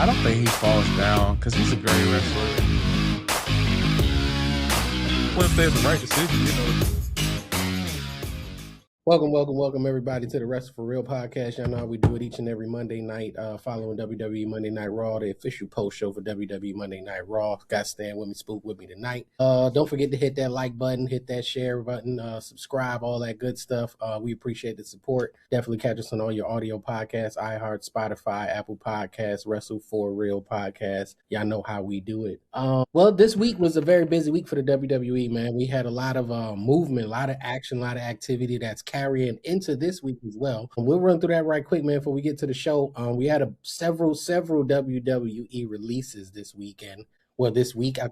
I don't think he falls down because he's a great wrestler. Wouldn't say it's the right decision. Welcome, everybody, to the Wrestle for Real podcast. Y'all know how we do it each and every Monday night, following WWE Monday Night Raw, the official post show for WWE Monday Night Raw. Got Stan with me, Spook with me tonight. Don't forget to hit that like button, hit that share button, subscribe, all that good stuff. We appreciate the support. Definitely catch us on all your audio podcasts, iHeart, Spotify, Apple Podcasts, Wrestle for Real podcast. Y'all know how we do it. Well, this week was a very busy week for the WWE, man. We had a lot of movement, a lot of action, a lot of activity that's carrying into this week as well. And we'll run through that right quick, man, before we get to the show. We had several WWE releases this weekend. Well, this week, a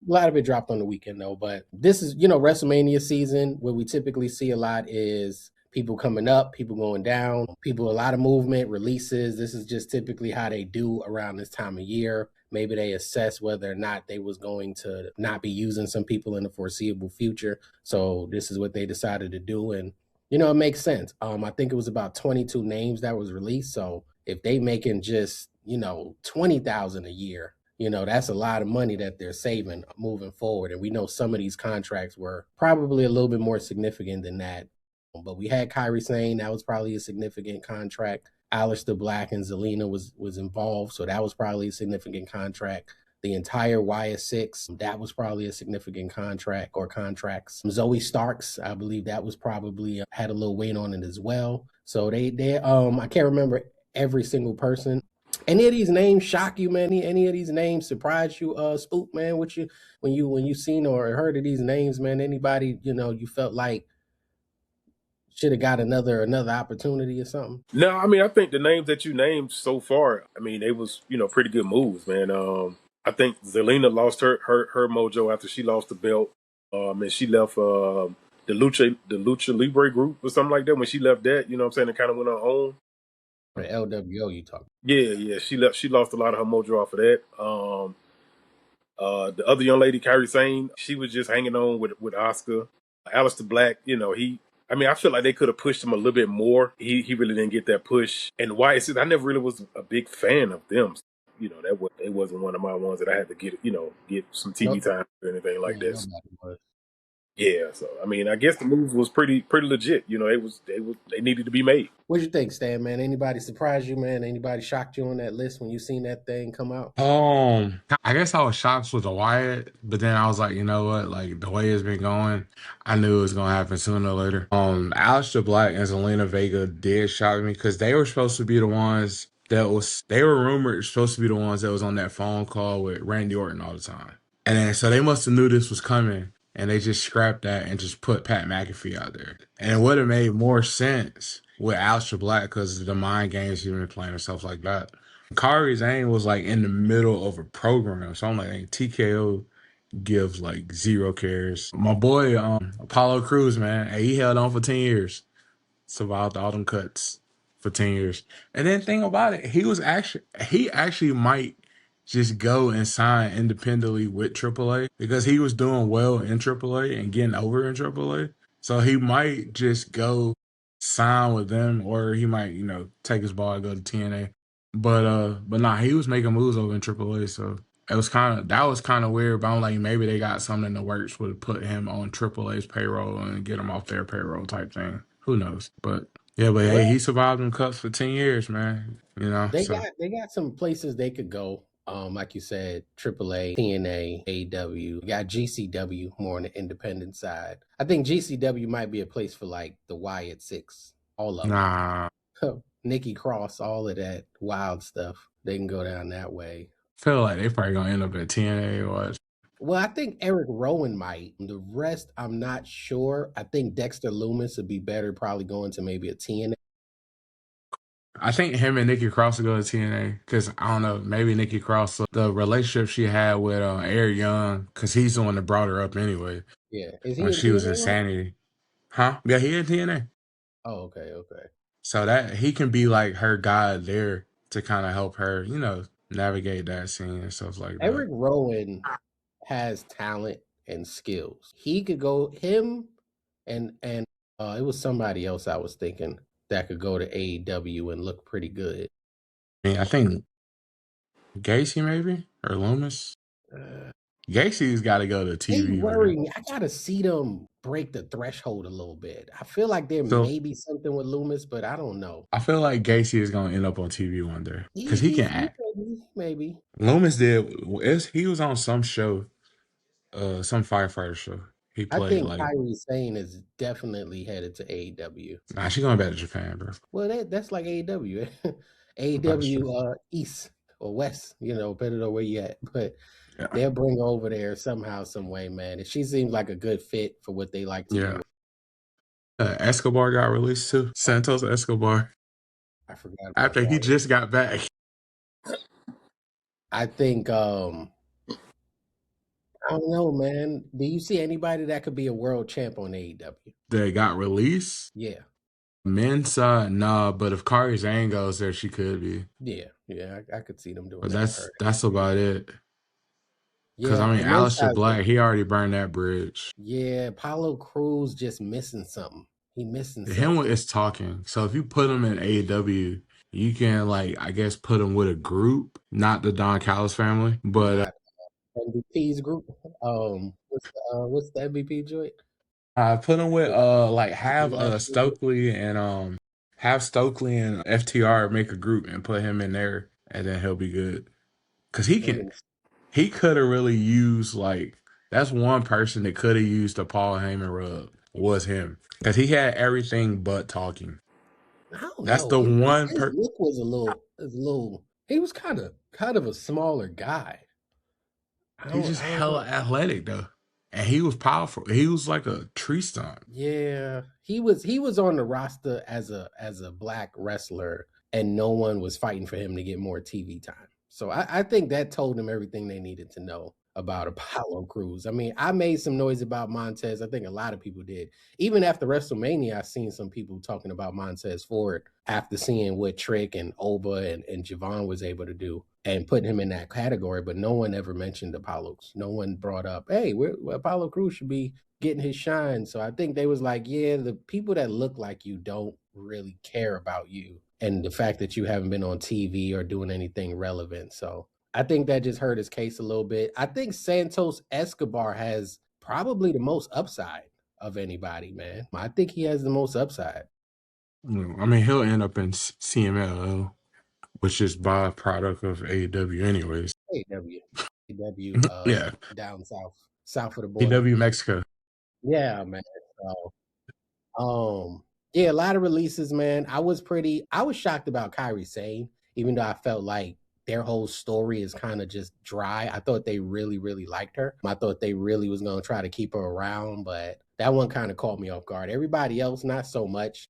lot of it dropped on the weekend, though. But this is, WrestleMania season. What we typically see a lot is people coming up, people going down, a lot of movement, releases. This is just typically how they do around this time of year. Maybe they assess whether or not they was going to not be using some people in the foreseeable future. So this is what they decided to do. And, it makes sense. I think it was about 22 names that was released. So if they making just, 20,000 a year, that's a lot of money that they're saving moving forward. And we know some of these contracts were probably a little bit more significant than that. But we had Kairi Sane. That was probably a significant contract. Aleister Black and Zelina was involved. So that was probably a significant contract. The entire YS6, that was probably a significant contract or contracts. Zoe Starks, I believe that was probably had a little weight on it as well. So they I can't remember every single person. Any of these names shock you, man? Any of these names surprise you, Spook, man? When you seen or heard of these names, man? Anybody, you felt like should have got another opportunity or something? No, I mean, I think the names that you named so far, I mean, they was, pretty good moves, man. I think Zelina lost her mojo after she lost the belt. And she left the Lucha Libre group or something like that. When she left that, you know what I'm saying, it kind of went on her own. The LWO you talking? Yeah. She lost a lot of her mojo off of that. The other young lady, Kairi Sane, she was just hanging on with Oscar. Aleister Black, I feel like they could have pushed him a little bit more. He really didn't get that push. And why is it? I never really was a big fan of them. It wasn't one of my ones that I had to get some TV time or anything like that. Yeah, so I guess the move was pretty legit. They needed to be made. What you think, Stan, man? Anybody surprised you, man? Anybody shocked you on that list when you seen that thing come out? I guess I was shocked with the Wyatt, but then I was like, you know what? Like the way it's been going, I knew it was gonna happen sooner or later. Aleister Black and Zelina Vega did shock me because they were supposed to be the ones they were rumored supposed to be the ones that was on that phone call with Randy Orton all the time. And then so they must have knew this was coming. And they just scrapped that and just put Pat McAfee out there. And it would have made more sense with Aleister Black because of the mind games he's been playing and stuff like that. Kairi Sane was like in the middle of a program. So I'm like, hey, TKO gives like zero cares. My boy, Apollo Crews, man, hey, he held on for 10 years. Survived all them cuts for 10 years. And then think about it, he actually might just go and sign independently with AAA because he was doing well in AAA and getting over in AAA. So he might just go sign with them, or he might, take his ball and go to TNA. But nah, he was making moves over in AAA. So that was kind of weird. But I'm like, maybe they got something in the works would put him on AAA's payroll and get him off their payroll type thing. Who knows? But yeah, but hey, he survived them cuts for 10 years, man. They got some places they could go. Like you said, AAA, TNA, AW. You got GCW more on the independent side. I think GCW might be a place for like the Wyatt Six, all of them. Nikki Cross, all of that wild stuff. They can go down that way. Feel like they probably gonna end up at TNA or. Well, I think Eric Rowan might. The rest, I'm not sure. I think Dexter Loomis would be better probably going to maybe a TNA. I think him and Nikki Cross will go to TNA because I don't know, maybe Nikki Cross, the relationship she had with Eric Young, because he's the one that brought her up anyway. Yeah, when she was in Sanity, huh? Yeah, he in TNA. Oh, okay. So that he can be like her guy there to kind of help her, navigate that scene and stuff like that. Eric Rowan has talent and skills. He could go him and it was somebody else I was thinking that could go to AEW and look pretty good. I mean, I think Gacy maybe or Loomis. Uh, Gacy's got to go to they TV, worry man. me. I gotta see them break the threshold a little bit. I feel like there So may be something with Loomis, but I don't know. I feel like Gacy is gonna end up on TV one day because he can He act. maybe. Loomis did. He was on some show, some firefighter show. He I played think like. Kairi Sane is definitely headed to AEW. Nah, she going back to Japan, bro. Well, that's like AEW. That's true. AEW East or West, depending on where you at. But Yeah, they'll bring her over there somehow, some way, man. And she seems like a good fit for what they like to yeah. do. Escobar got released too. Santos Escobar I forgot about after he that. just got back. I think I don't know, man. Do you see anybody that could be a world champ on AEW? They got released. Yeah. Men's side, nah, but if Kari Zane goes there, she could be. Yeah. I could see them doing But that with her. that's about it. Because Yeah, I mean, the men's Aleister side. Black, he already burned that bridge. Yeah, Apollo Cruz just missing something. He missing Him something. is talking. So if you put him in AEW, you can like I guess put him with a group, not the Don Callis family, but Not MVP's group. What's the MVP joint? put him with like have International. Stokely and FTR make a group and put him in there, and then he'll be good. Cause Him and he could have really used like that's one person that could have used the Paul Heyman rub was him because he had everything but talking. I don't That's know. the one His look was a little. He was kind of a smaller guy. He's just I don't hella know. athletic though, and he was powerful. He was like a tree stump. Yeah, he was on the roster as a black wrestler, and no one was fighting for him to get more TV time. So I think that told them everything they needed to know about Apollo Cruz. I mean, I made some noise about Montez. I think a lot of people did. Even after WrestleMania, I seen some people talking about Montez Ford after seeing what Trick and Oba and Javon was able to do and putting him in that category. But no one ever mentioned Apollo. No one brought up, hey, Apollo Cruz should be getting his shine. So I think they was like, yeah, the people that look like you don't really care about you and the fact that you haven't been on TV or doing anything relevant. So I think that just hurt his case a little bit. I think Santos Escobar has probably the most upside of anybody, man. I think he has the most upside. I mean, he'll end up in CMLL, which is byproduct of AEW, anyways. AW, Yeah, down south of the border. AEW Mexico. Yeah, man. So yeah, a lot of releases, man. I was shocked about Kairi Sane, even though I felt like their whole story is kind of just dry. I thought they really, really liked her. I thought they really was gonna try to keep her around, but that one kind of caught me off guard. Everybody else, not so much.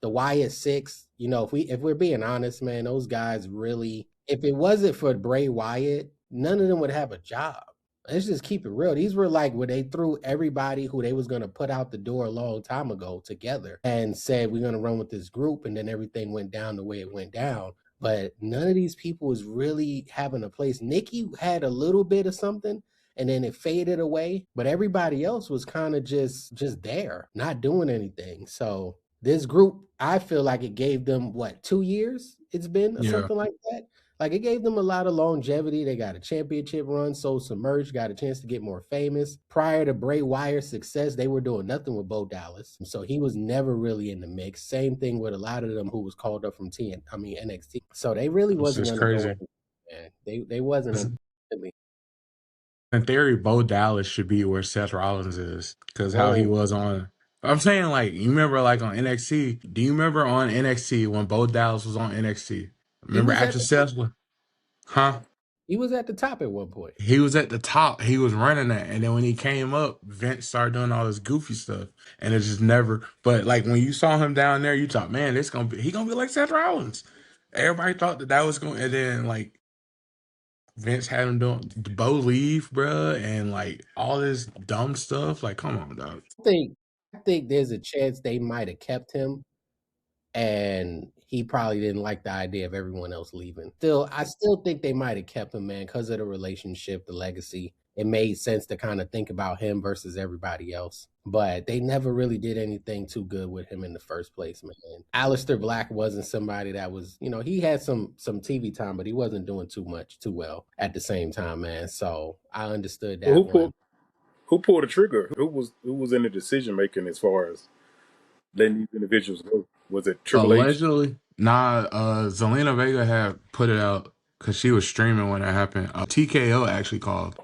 The Wyatt Six, if we're being honest, man, those guys really, if it wasn't for Bray Wyatt, none of them would have a job. Let's just keep it real. These were like where they threw everybody who they was gonna put out the door a long time ago together and said we're gonna run with this group, and then everything went down the way it went down. But none of these people was really having a place. Nikki had a little bit of something, and then it faded away. But everybody else was kind of just there, not doing anything. So this group, I feel like it gave them what 2 years it's been or Yeah, something like that. Like it gave them a lot of longevity. They got a championship run, so Submerged got a chance to get more famous. Prior to Bray Wyat's success, they were doing nothing with Bo Dallas, so he was never really in the mix. Same thing with a lot of them who was called up from NXT. So they really it's wasn't just going to go crazy. anywhere, man. They wasn't. In theory, Bo Dallas should be where Seth Rollins is because how he Whoa, was on. I'm saying, like, you remember, like, on NXT? Do you remember on NXT when Bo Dallas was on NXT? he Remember was at after the top. Seth? Huh? He was at the top at one point. He was at the top. He was running that. And then when he came up, Vince started doing all this goofy stuff. And it just never. But, like, when you saw him down there, you thought, man, he going to be like Seth Rollins. Everybody thought that was going. And then, like, Vince had him doing Bo leave, bruh, and like all this dumb stuff. Like, come on, dog. I think there's a chance they might have kept him, and he probably didn't like the idea of everyone else leaving. I still think they might have kept him, man, because of the relationship, the legacy. it made sense to kind of think about him versus everybody else. But they never really did anything too good with him in the first place, man. Aleister Black wasn't somebody that was, he had some TV time, but he wasn't doing too well at the same time, man. So I understood Well, that one. who pulled the trigger? Who was in the decision making as far as letting these individuals go? Was it Triple H? Allegedly, nah. Zelina Vega had put it out because she was streaming when it happened. TKO actually called.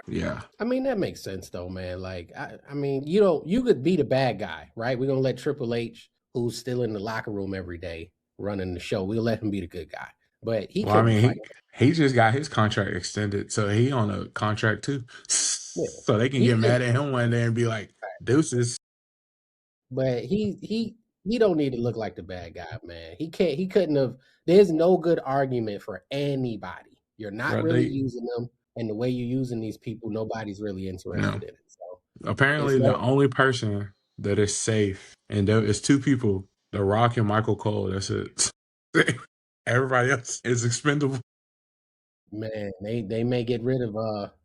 Yeah. I mean, that makes sense though, man. Like, I mean, you could be the bad guy, right? We're gonna let Triple H, who's still in the locker room every day running the show, we'll let him be the good guy. But he Well, I couldn't mean, fight. he just got his contract extended, so he on a contract too. Yeah, So they can he get could, mad at him one day and be like, "Deuces, but he don't need to look like the bad guy, man. He couldn't have. There's no good argument for anybody. You're not bro." really using them, and the way you're using these people, nobody's really You know, interested in it. So it's apparently the no, only person that is safe, and there is two people: The Rock and Michael Cole. That's it. Everybody else is expendable. man, they may get rid of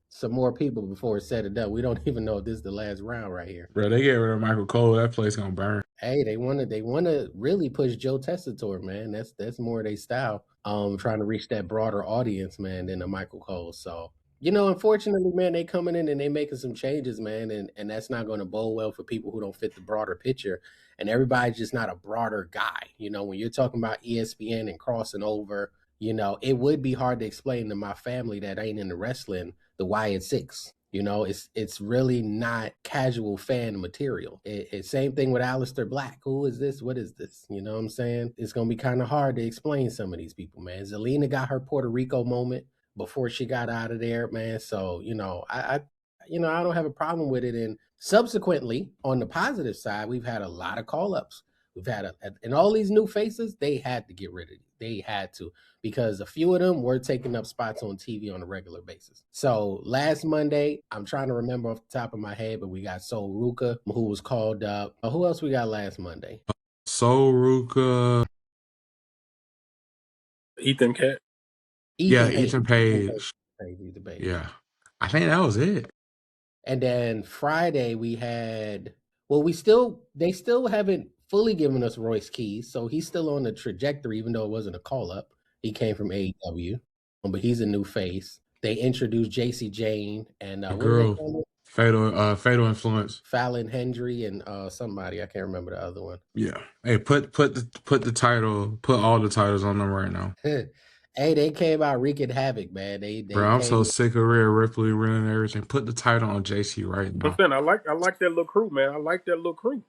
some more people before it's said and done. We don't even know if this is the last round right here. Bro, they get rid of Michael Cole, that place gonna burn. Hey, they wanna really push Joe Tessitore, man. That's more their style. Trying to reach that broader audience, man, than a Michael Cole. So unfortunately, man, they coming in and they making some changes, man, and that's not going to bode well for people who don't fit the broader picture. And everybody's just not a broader guy. When you're talking about ESPN and crossing over, it would be hard to explain to my family that ain't into wrestling the why it's six. It's really not casual fan material. Same thing with Aleister Black. Who is this? What is this? You know what I'm saying? It's gonna be kind of hard to explain some of these people, man. Zelina got her Puerto Rico moment before she got out of there, man. So I don't have a problem with it. And subsequently, on the positive side, we've had a lot of call ups. We've had and all these new faces. They had to get rid of it. They had to, because a few of them were taking up spots on TV on a regular basis. So last Monday, I'm trying to remember off the top of my head, but we got Sol Ruka, who was called up. Who else we got last Monday? Sol Ruka. Ethan Cat. Yeah, Ethan Ethan Page. Page. Yeah. I think that was it. And then Friday we had, well, they still haven't fully given us Royce Keys, so he's still on the trajectory, even though it wasn't a call up. He came from AEW, but he's a new face. They introduced JC Jane and The what do they girl, call it? Fatal Influence. Fallon Hendry and somebody, I can't remember the other one. Yeah. Hey, put the title, put all the titles on them right now. Hey, they came out wreaking havoc, man. They Bro, I'm so came. sick of Rhea Ripley winning everything. Put the title on JC right I'm now. saying I like that little crew, man. I like that little crew.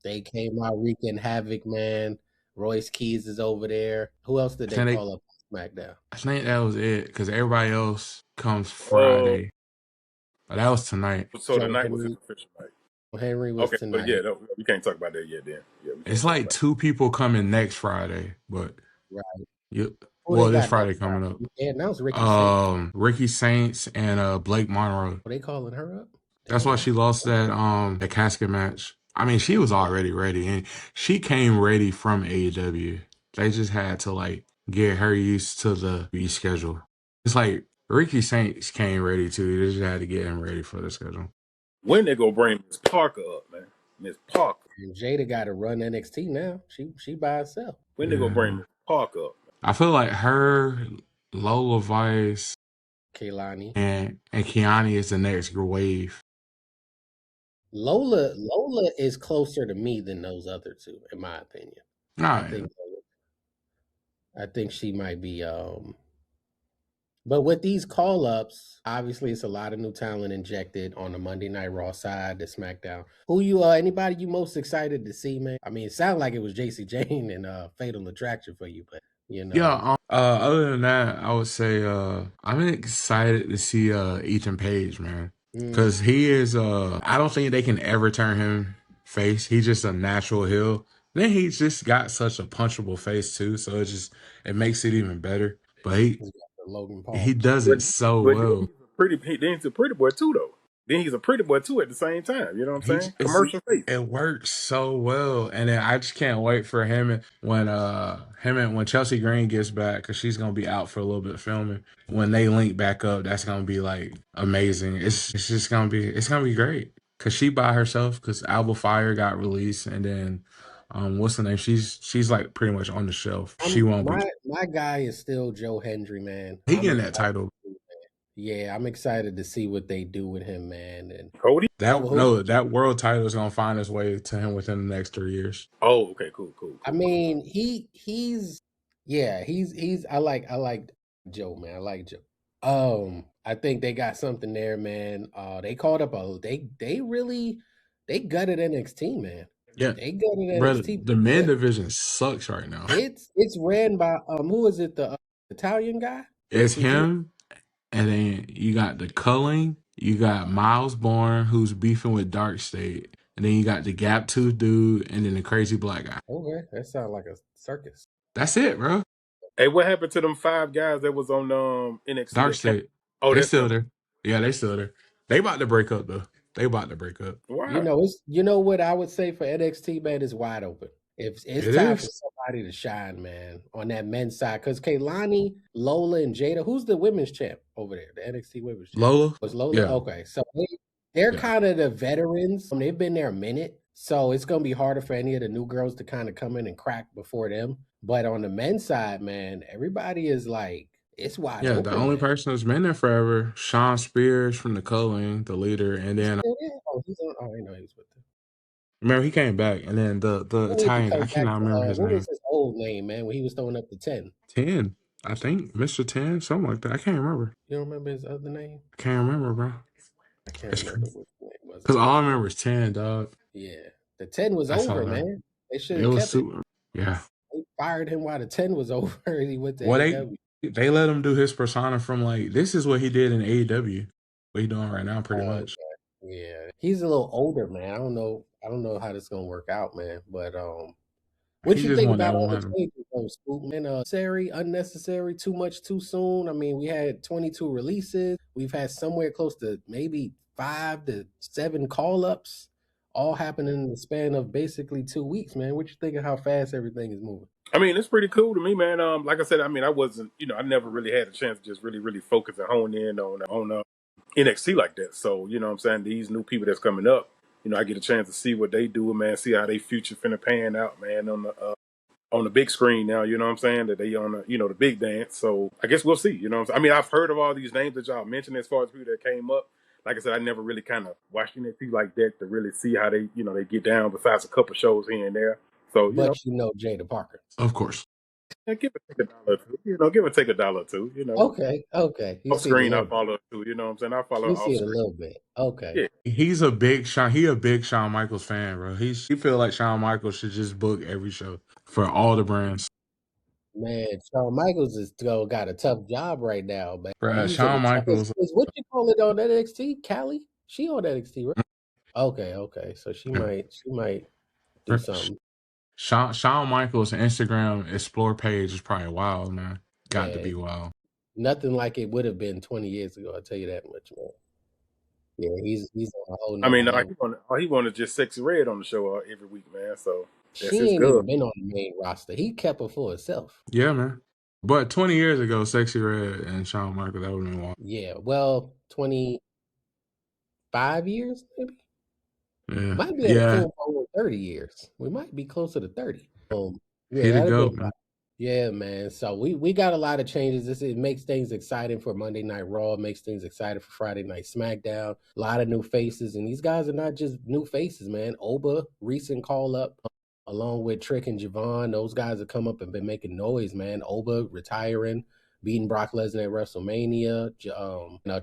They came out wreaking havoc, man. Royce Keys is over there. Who else did they call up on SmackDown? I think that was it, because everybody else comes Friday. But that was tonight. So tonight was his official night. Henry was okay, tonight. but yeah, no, we can't talk about that yet. Then It's like two people coming next Friday, but right. This Friday coming up. They announced Ricky Saints. Ricky Saints and Blake Monroe. Are they calling her up? That's why she lost that casket match. I mean, she was already ready, and she came ready from AEW. They just had to get her used to the schedule. It's like Ricky Saints came ready too. They just had to get him ready for the schedule. When they go bring Miss Parker up, man? Miss Parker. And Jada got to run NXT now. She by herself. When they go bring Miss Parker up? I feel like her, Lola Vice, Kehlani, and Kiani is the next wave. Lola is closer to me than those other two, in my opinion. I think she might be. But with these call ups, obviously it's a lot of new talent injected on the Monday Night Raw side, the SmackDown. Who anybody you most excited to see, man? I mean, it sounded like it was JC Jane and Fatal Attraction for you, but Yeah. Other than that, I would say I'm excited to see Ethan Page, man, because he is. I don't think they can ever turn him face. He's just a natural heel. Then he's just got such a punchable face too, so it makes it even better. But he does it so well. He's a pretty boy too, though. then he's a pretty boy too at the same time. You know what I'm saying? Commercial face. It works so well, and then I just can't wait for when Chelsea Green gets back, because she's gonna be out for a little bit filming. When they link back up, that's gonna be like amazing. It's just gonna be great, because she by herself, because Alba Fire got released, and then what's the name? She's like pretty much on the shelf. She won't be. My guy is still Joe Hendry, man. He getting that title. Yeah, I'm excited to see what they do with him, man. And Cody. That world title is gonna find its way to him within the next 3 years. Oh, okay, cool. I mean, he's I like Joe, man. I like Joe. I think they got something there, man. They called up they gutted NXT, man. Yeah, They gutted brother. NXT. The men division sucks right now. It's ran by who is it? The Italian guy? It's him, and then you got the Culling, you got Miles Bourne, who's beefing with Dark State, and then you got the Gap Tooth dude, and then the crazy black guy. Okay, that sounds like a circus. That's it, bro. Hey, what happened to them 5 guys that was on NXT? Dark State. Oh, they still there. Yeah, they still there. They about to break up though. They about to break up. Wow. You know what I would say for NXT, man, is wide open. It's time for somebody to shine, man, on that men's side. Because Kaylani, Lola, and Jada, who's the women's champ over there? The NXT women's champ. Lola? Was Lola? Yeah. Okay. So they're kind of the veterans. They've been there a minute. So it's going to be harder for any of the new girls to kind of come in and crack before them. But on the men's side, man, everybody is like, it's wide open. Yeah, the only person that's been there forever, Sean Spears from the Culling, the leader, and then I know he was with them. Remember, he came back, and then the Italian, I cannot remember his name. What was his old name, man, when he was throwing up the 10? 10, I think, Mr. 10, something like that. I can't remember. You don't remember his other name? I can't remember, bro. I can't remember what name was. Because all I remember is 10, dog. Yeah, the 10 was over, man. They should have kept it. Yeah. They fired him while the 10 was over, and he went to AEW. They let him do his persona from, like, this is what he did in AEW. What he doing right now, pretty much. Yeah, he's a little older, man. I don't know how this is gonna work out, man. But what you think about all the changes, Spook, man? Unnecessary, too much, too soon. I mean, we had 22 releases. We've had somewhere close to maybe 5 to 7 call-ups, all happening in the span of basically 2 weeks, man. What you think of how fast everything is moving? I mean, it's pretty cool to me, man. Like I said, I mean, I wasn't, I never really had a chance to just really focus and hone in on NXT like that. So, you know what I'm saying? These new people that's coming up, I get a chance to see what they do, man, see how they future finna pan out, man, on the big screen now, you know what I'm saying? That they on the big dance. So I guess we'll see, you know what I'm saying? I mean, I've heard of all these names that y'all mentioned as far as people that came up. Like I said, I never really kind of watched NXT like that to really see how they, they get down besides a couple shows here and there. So, Jada Parker. Of course. Yeah, give or take $1 or $2. Give or take $1 or $2. Okay. Off screen, I follow too. You know what I'm saying? I follow. You see it a little bit. Okay. Yeah. He's a big Shawn Michaels fan, bro. He feel like Shawn Michaels should just book every show for all the brands. Man, Shawn Michaels is got a tough job right now, man. Bro, Shawn Michaels is what you call it on NXT? Callie? She on NXT, right? Okay. So she might do something. Shawn Michaels' Instagram explore page is probably wild, man. Got to be wild. Nothing like it would have been 20 years ago. I'll tell you that much, man. Yeah, he's on a whole nother level. He wanted just Sexy Red on the show every week, man. So she ain't even been on the main roster. He kept her for himself. Yeah, man. But 20 years ago, Sexy Red and Shawn Michaels, that would have been wild. Yeah, well, 25 years, maybe? Yeah. Might be at over 30 years. We might be closer to 30. Here to go, man. Yeah, man. So we got a lot of changes. It makes things exciting for Monday Night Raw. It makes things exciting for Friday Night SmackDown. A lot of new faces. And these guys are not just new faces, man. Oba, recent call-up, along with Trick and Javon. Those guys have come up and been making noise, man. Oba retiring, beating Brock Lesnar at WrestleMania.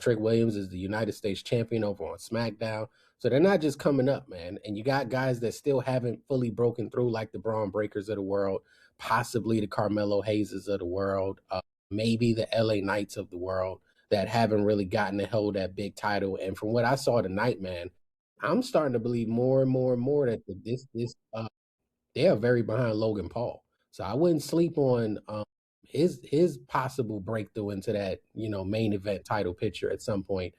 Trick Williams is the United States champion over on SmackDown. So they're not just coming up, man. And you got guys that still haven't fully broken through, like the Braun Breakers of the world, possibly the Carmelo Hayeses of the world, maybe the LA Knights of the world, that haven't really gotten a hold of that big title. And from what I saw tonight, man, I'm starting to believe more and more and more that they are very behind Logan Paul. So I wouldn't sleep on his possible breakthrough into that, main event title picture at some point.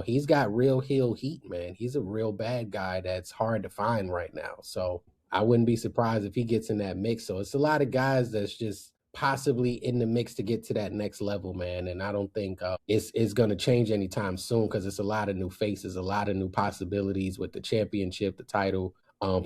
he's got real heel heat, man. He's a real bad guy that's hard to find right now. So I wouldn't be surprised if he gets in that mix. So it's a lot of guys that's just possibly in the mix to get to that next level, man. And I don't think it's going to change anytime soon because it's a lot of new faces, a lot of new possibilities with the championship, the title,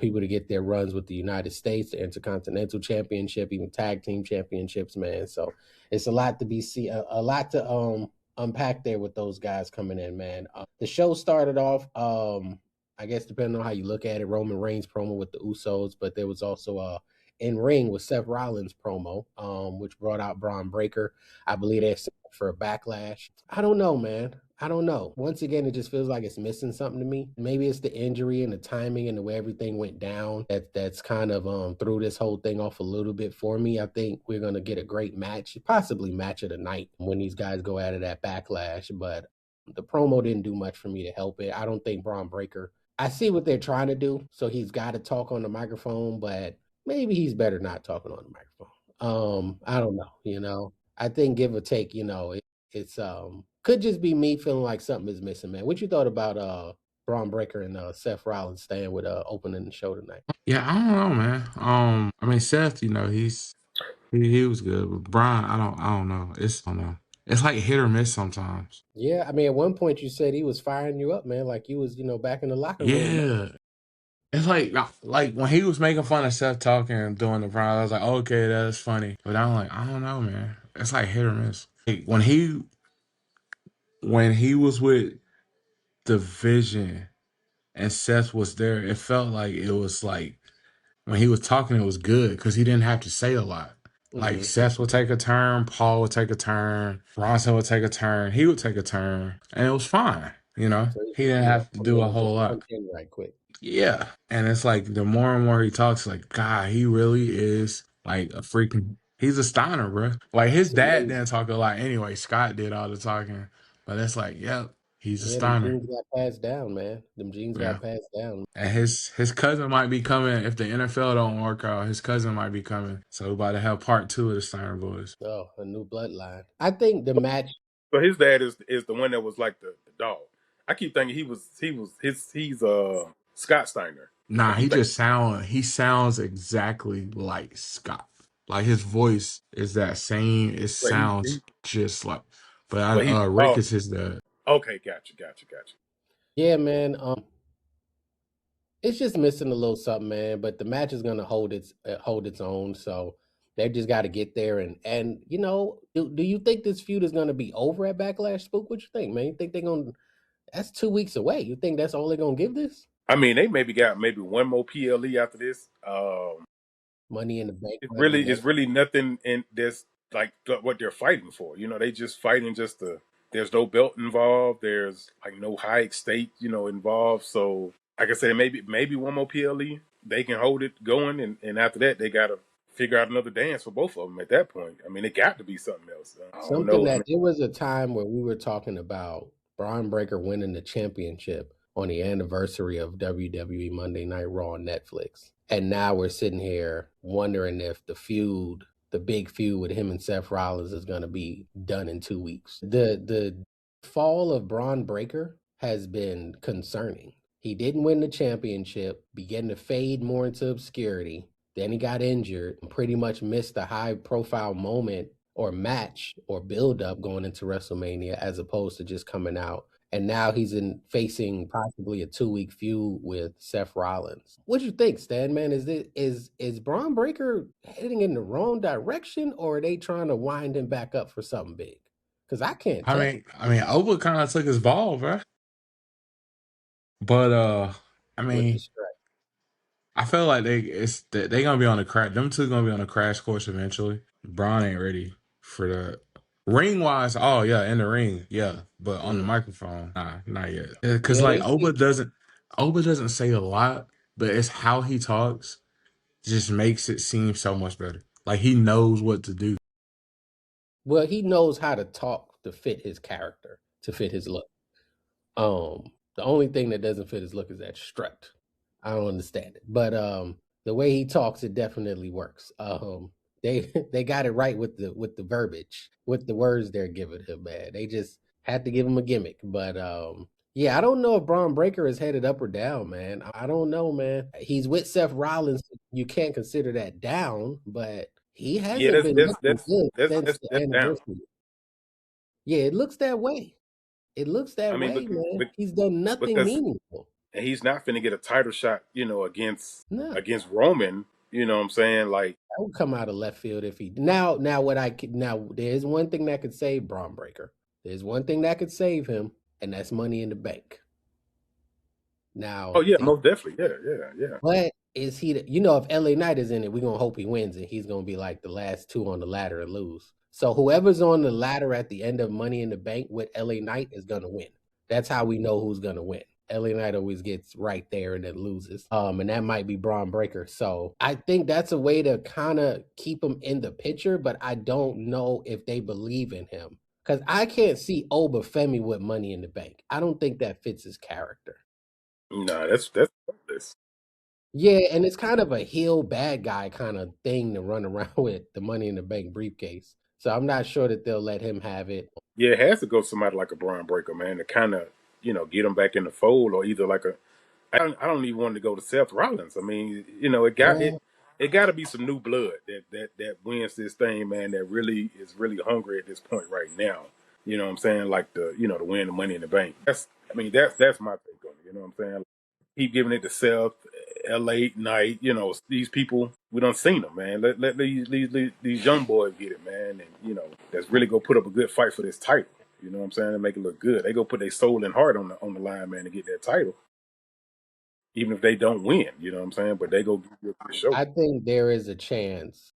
people to get their runs with the United States, the Intercontinental Championship, even tag team championships, man. So it's a lot to be a lot to unpack there with those guys coming in, man. The show started off, I guess depending on how you look at it, Roman Reigns promo with the Usos, but there was also a in ring with Seth Rollins promo, which brought out Braun Breaker. I believe they're set for a backlash. I don't know, man. I don't know. Once again, it just feels like it's missing something to me. Maybe it's the injury and the timing and the way everything went down that's kind of threw this whole thing off a little bit for me. I think we're gonna get a great match, possibly match of the night when these guys go at it at Backlash. But the promo didn't do much for me to help it. I don't think Braun Breaker. I see what they're trying to do, so he's got to talk on the microphone, but maybe he's better not talking on the microphone. I don't know. I think give or take, it's could just be me feeling like something is missing, man. What you thought about Braun Breaker and Seth Rollins staying with opening the show tonight? Yeah, I don't know, man. I mean Seth, he was good, but Brian, I don't know. I don't know. It's like hit or miss sometimes. Yeah, I mean, at one point you said he was firing you up, man, like you was, back in the locker room. Yeah. It's like when he was making fun of Seth talking and doing the Brian, I was like, okay, that's funny. But I'm like, I don't know, man. It's like hit or miss. Like when he was with the Vision and Seth was there, it felt like it was like when he was talking, it was good because he didn't have to say a lot. Like Seth would take a turn, Paul would take a turn, Bronson would take a turn, he would take a turn, and it was fine. So He didn't have to do a whole lot. Punch in right quick. Yeah, and it's like the more and more he talks, like God, he really is like a freaking. He's a Steiner, bro. Like his dad didn't talk a lot anyway. Scott did all the talking, but it's like, yep, he's a Yeah, them Steiner. genes got passed down, man. Them genes Yeah. got passed down. And his cousin might be coming if the NFL don't work out. His cousin might be coming, so we're about to have part 2 of the Steiner boys. Oh, a new bloodline. I think the match. So his dad is the one that was like the dog. I keep thinking he's Scott Steiner. Nah, he sounds exactly like Scott. Like his voice is that same. It But sounds just like. But Rick oh, is his dad. okay, gotcha. Yeah, man. It's just missing a little something, man. But the match is gonna hold its own. So they just got to get there and do you think this feud is gonna be over at Backlash? Spook, what you think, man? You think they're gonna? That's 2 weeks away. You think that's all they're gonna give this? I mean, they maybe got one more PLE after this. Money in the Bank. It's really nothing in this like what they're fighting for. They just fighting there's no belt involved. There's like no high stake, involved. So like I said, maybe one more PLE, they can hold it going, and after that they gotta figure out another dance for both of them at that point. I mean, it got to be something else. It was a time where we were talking about Braun Breaker winning the championship on the anniversary of WWE Monday Night Raw on Netflix. And now we're sitting here wondering if the big feud with him and Seth Rollins is going to be done in 2 weeks. The fall of Braun Breaker has been concerning. He didn't win the championship, began to fade more into obscurity. Then he got injured and pretty much missed a high profile moment or match or build up going into WrestleMania as opposed to just coming out. And now he's facing possibly a 2-week feud with Seth Rollins. What do you think, Stan, man? Is Braun Breaker heading in the wrong direction, or are they trying to wind him back up for something big? Because I can't tell. I mean, Oba kind of took his ball, bro. But I mean, I feel like they gonna be on a crash. Them two gonna be on a crash course eventually. Braun ain't ready for that. Ring wise, oh yeah, in the ring, yeah, but on the microphone, nah, not yet. Because like Oba doesn't say a lot, but it's how he talks just makes it seem so much better. Like he knows what to do. Well, he knows how to talk to fit his character, to fit his look. The only thing that doesn't fit his look is that strut. I don't understand it, but the way he talks, it definitely works. They got it right with the verbiage, with the words they're giving him, man. Had to give him a gimmick. But yeah, I don't know if Braun Breaker is headed up or down, man. I don't know, man. He's with Seth Rollins. You can't consider that down, but he Yeah, hasn't been looking good since the that's down. anniversary. Yeah, it looks that way. It looks I that mean, way, man. He's done nothing because meaningful. and he's not finna get a title shot, No, against Roman. You know what I'm saying? Like, that would come out of left field if he now what I could now there's one thing that could save Braun Breaker. There's one thing that could save him, and that's Money in the Bank. oh Now, yeah, most definitely, yeah. but is he if LA Knight is in it, we're gonna hope he wins and he's gonna be like the last two on the ladder and lose. So whoever's on the ladder at the end of Money in the Bank with LA Knight is gonna win. That's how we know who's gonna win. LA Knight always gets right there and then loses. And that might be Braun Breaker. So I think that's a way to kind of keep him in the picture, but I don't know if they believe in him. Because I can't see Oba Femi with Money in the Bank. I don't think that fits his character. Nah, that's pointless. Yeah, and it's kind of a heel bad guy kind of thing to run around with the Money in the Bank briefcase. So I'm not sure that they'll let him have it. Yeah, it has to go somebody like a Braun Breaker, man, to kind of get him back in the fold, or either like a I don't even want to go to Seth Rollins. I mean, Yeah, it got to be some new blood that wins this thing, man. That really is really hungry at this point right now. You know what I'm saying? Like to win the Money in the Bank. That's my take on it. You know what I'm saying? Keep giving it to Seth, LA Knight. These people we don't seen them, man. Let these young boys get it, man, and that's really go put up a good fight for this title. You know what I'm saying? And make it look good. They go put their soul and heart on the line, man, to get that title even if they don't win, you know what I'm saying? But they go give you a good show. I think there is a chance.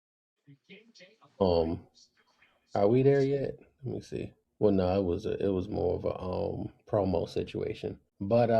Um, are we there yet? Let me see. Well, no, it was more of a promo situation. But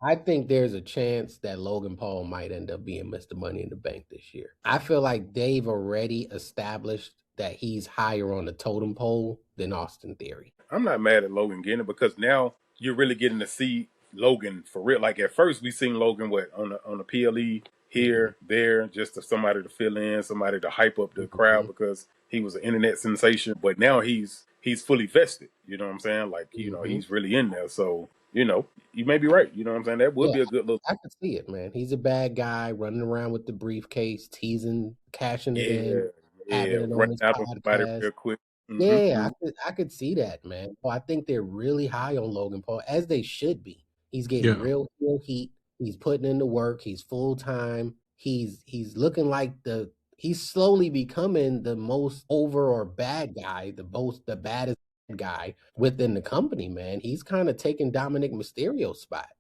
I think there's a chance that Logan Paul might end up being Mr. Money in the Bank this year. I feel like they've already established that he's higher on the totem pole than Austin Theory. I'm not mad at Logan getting it because now you're really getting to see Logan for real. Like at first we seen Logan on the PLE Mhm, here, there, just to somebody to fill in, somebody to hype up the crowd mhm, because he was an internet sensation. But now he's fully vested. You know what I'm saying? Like, mhm. he's really in there. So, you may be right. You know what I'm saying? That would Yeah, be a good little I could see it, man. He's a bad guy running around with the briefcase, teasing, cashing it in, yeah, having it on running his out on somebody podcast. real quick. Yeah, Hmm. I could see that, man. Well, I think they're really high on Logan Paul, as they should be. He's getting Yeah. real heat. He's putting in the work. He's full time. He's looking like he's slowly becoming the most over or bad guy, the baddest guy within the company, man. He's kind of taking Dominic Mysterio's spot.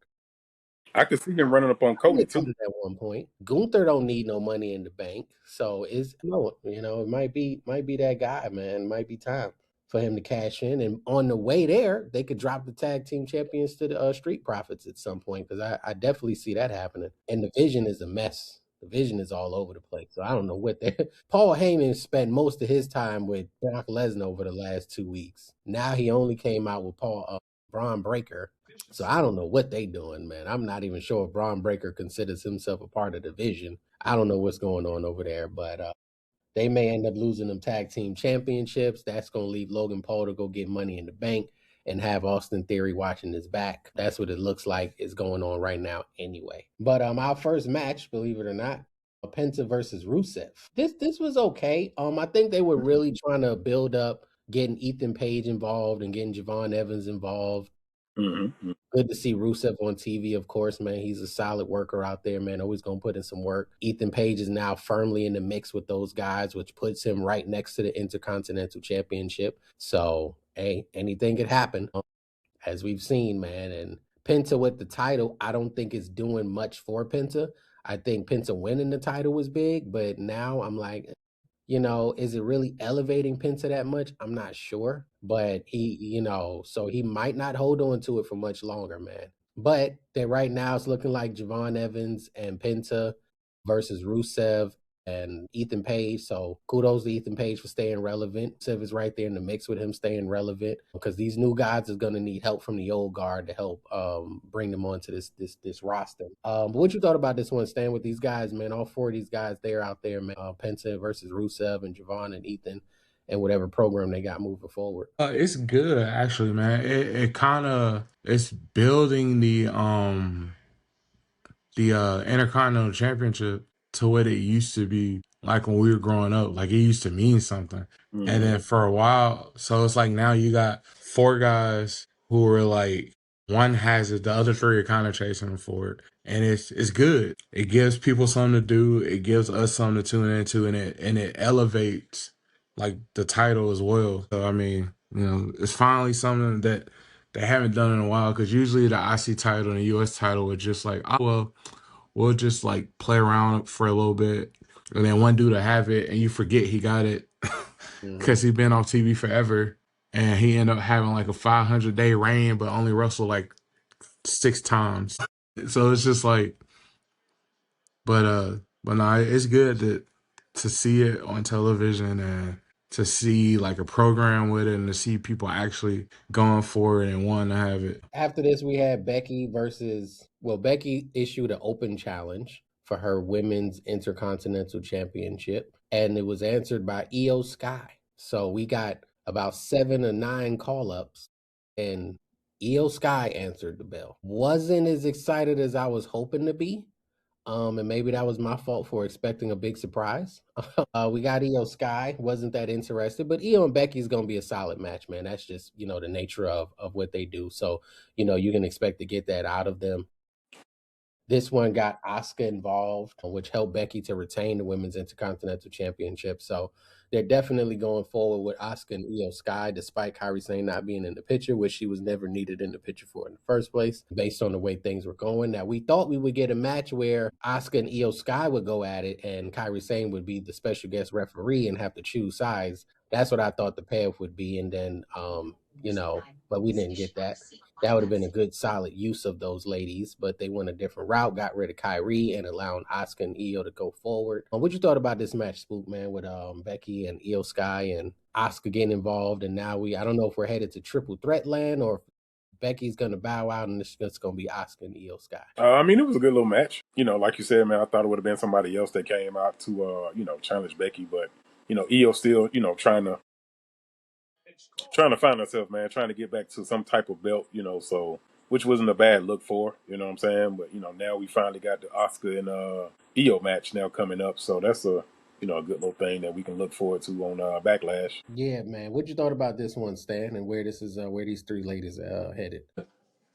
I could see him running up on Probably Cody too. coming at one point. Gunther don't need no money in the bank, so it's no, it might be that guy, man. It might be time for him to cash in, and on the way there, they could drop the tag team champions to the Street Profits at some point because I definitely see that happening. And the vision is a mess. The vision is all over the place. So I don't know what they. Paul Heyman spent most of his time with Brock Lesnar over the last 2 weeks. Now he only came out with Braun Breaker, so I don't know what they doing, man. I'm not even sure if Braun Breaker considers himself a part of the division. I don't know what's going on over there, but they may end up losing them tag team championships. That's going to leave Logan Paul to go get Money in the Bank and have Austin Theory watching his back. That's what it looks like is going on right now anyway. But our first match, believe it or not, Penta versus Rusev. This was okay. I think they were really trying to build up getting Ethan Page involved and getting Javon Evans involved. Hmm. Good to see Rusev on TV, of course, man. He's a solid worker out there, man. Always going to put in some work. Ethan Page is now firmly in the mix with those guys, which puts him right next to the Intercontinental Championship. So, hey, anything could happen, as we've seen, man. And Penta with the title, I don't think it's doing much for Penta. I think Penta winning the title was big, but now I'm like, is it really elevating Penta that much? I'm not sure, but so he might not hold on to it for much longer, man. But that right now it's looking like Javon Evans and Penta versus Rusev and Ethan Page. So kudos to Ethan Page for staying relevant. Rusev is right there in the mix with him staying relevant because these new guys is going to need help from the old guard to help bring them onto this roster. But what you thought about this one, staying with these guys, man? All four of these guys, they're out there, man. Penta versus Rusev and Javon and Ethan. and whatever program they got moving forward. It's good actually, man. It kind of it's building the Intercontinental Championship to what it used to be like when we were growing up. Like it used to mean something. And then for a while, so it's like now you got four guys who are like one has it, the other three are kind of chasing them for it. And it's good. It gives people something to do. It gives us something to tune into, and it elevates like the title as well. So I mean, it's finally something that they haven't done in a while, because usually the IC title and the US title are just like, oh, well, we'll just like play around for a little bit, and then one dude will have it, and you forget he got it because he's been off TV forever, and he ended up having like a 500-day reign, but only wrestled like 6 times. So it's just like, but no, it's good to see it on television, and to see like a program with it, and to see people actually going for it and wanting to have it. After this, we had Becky issued an open challenge for her women's intercontinental championship, and it was answered by Io Sky. So we got about 7 or 9 call-ups, and Io Sky answered the bell. Wasn't as excited as I was hoping to be. And maybe that was my fault for expecting a big surprise. We got Io Sky, wasn't that interested, but Io and Becky's gonna be a solid match, man. That's just the nature of what they do. So you can expect to get that out of them. This one got Asuka involved, which helped Becky to retain the Women's Intercontinental Championship. So they're definitely going forward with Asuka and Io Sky, despite Kairi Sane not being in the picture, which she was never needed in the picture for in the first place, based on the way things were going. Now, we thought we would get a match where Asuka and Io Sky would go at it, and Kairi Sane would be the special guest referee and have to choose sides. That's what I thought the payoff would be. And then, but we didn't get that. That would have been a good, solid use of those ladies, but they went a different route, got rid of Kyrie and allowing Asuka and Io to go forward. What you thought about this match, Spook, man, with Becky and Io Sky and Asuka getting involved? And now I don't know if we're headed to triple threat land, or if Becky's going to bow out and it's just going to be Asuka and Io Sky. I mean, it was a good little match. Like you said, man, I thought it would have been somebody else that came out to, challenge Becky, but Io still, trying to find herself, man, trying to get back to some type of belt, so which wasn't a bad look for, you know what I'm saying? But now we finally got the Asuka and Io match now coming up, so that's a a good little thing that we can look forward to on Backlash. Yeah, man. What you thought about this one, Stan, and where these 3 ladies headed?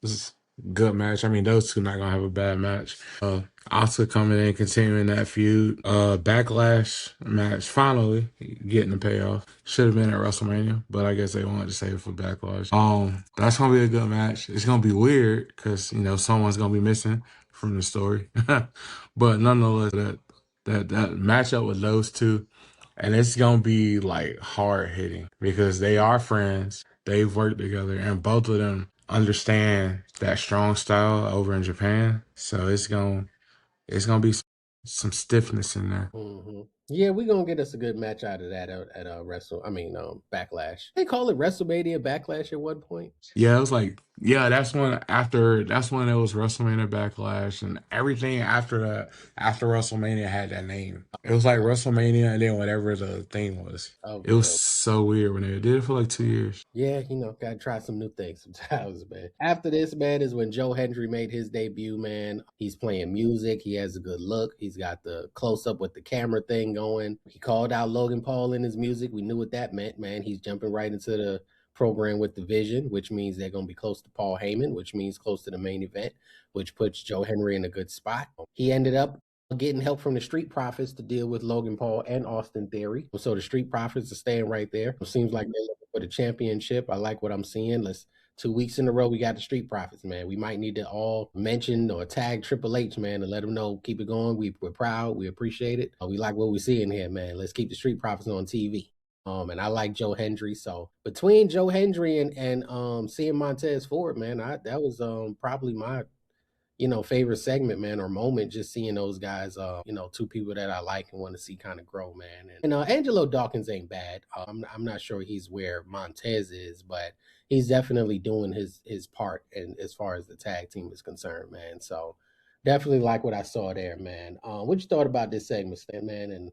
This is a good match. I mean, those two not gonna have a bad match. Asuka coming in, continuing that feud. Backlash match, finally getting the payoff. Should have been at WrestleMania, but I guess they wanted to save it for Backlash. That's gonna be a good match. It's gonna be weird because someone's gonna be missing from the story, but nonetheless, that matchup with those two, and it's gonna be like hard hitting because they are friends. They've worked together, and both of them understand that strong style over in Japan. So it's gonna be some stiffness in there. Yeah, we're gonna get us a good match out of that at Backlash. They call it WrestleMania Backlash at one point. Yeah, it was like, that's when it was WrestleMania Backlash, and everything after that, after WrestleMania had that name. It was like WrestleMania and then whatever the thing was. It was so weird when they did it for like 2 years. Yeah, gotta try some new things sometimes, man. After this, man, is when Joe Hendry made his debut, man. He's playing music. He has a good look. He's got the close-up with the camera thing going. He called out Logan Paul in his music. We knew what that meant, man. He's jumping right into the program with the Vision, which means they're going to be close to Paul Heyman, which means close to the main event, which puts Joe Hendry in a good spot. He ended up getting help from the Street Profits to deal with Logan Paul and Austin Theory. So the Street Profits are staying right there. It seems like they're looking for the championship. I like what I'm seeing. 2 weeks in a row, we got the Street Profits, man. We might need to all mention or tag Triple H, man, and let him know, keep it going. We're proud. We appreciate it. We like what we see in here, man. Let's keep the Street Profits on TV. And I like Joe Hendry. So between Joe Hendry and seeing Montez Ford, man, that was probably my favorite segment, man, or moment, just seeing those guys, 2 people that I like and want to see kind of grow, man. And Angelo Dawkins ain't bad. I'm not sure he's where Montez is, but he's definitely doing his part, and as far as the tag team is concerned, man. So definitely like what I saw there, man. What you thought about this segment, Stan, man, and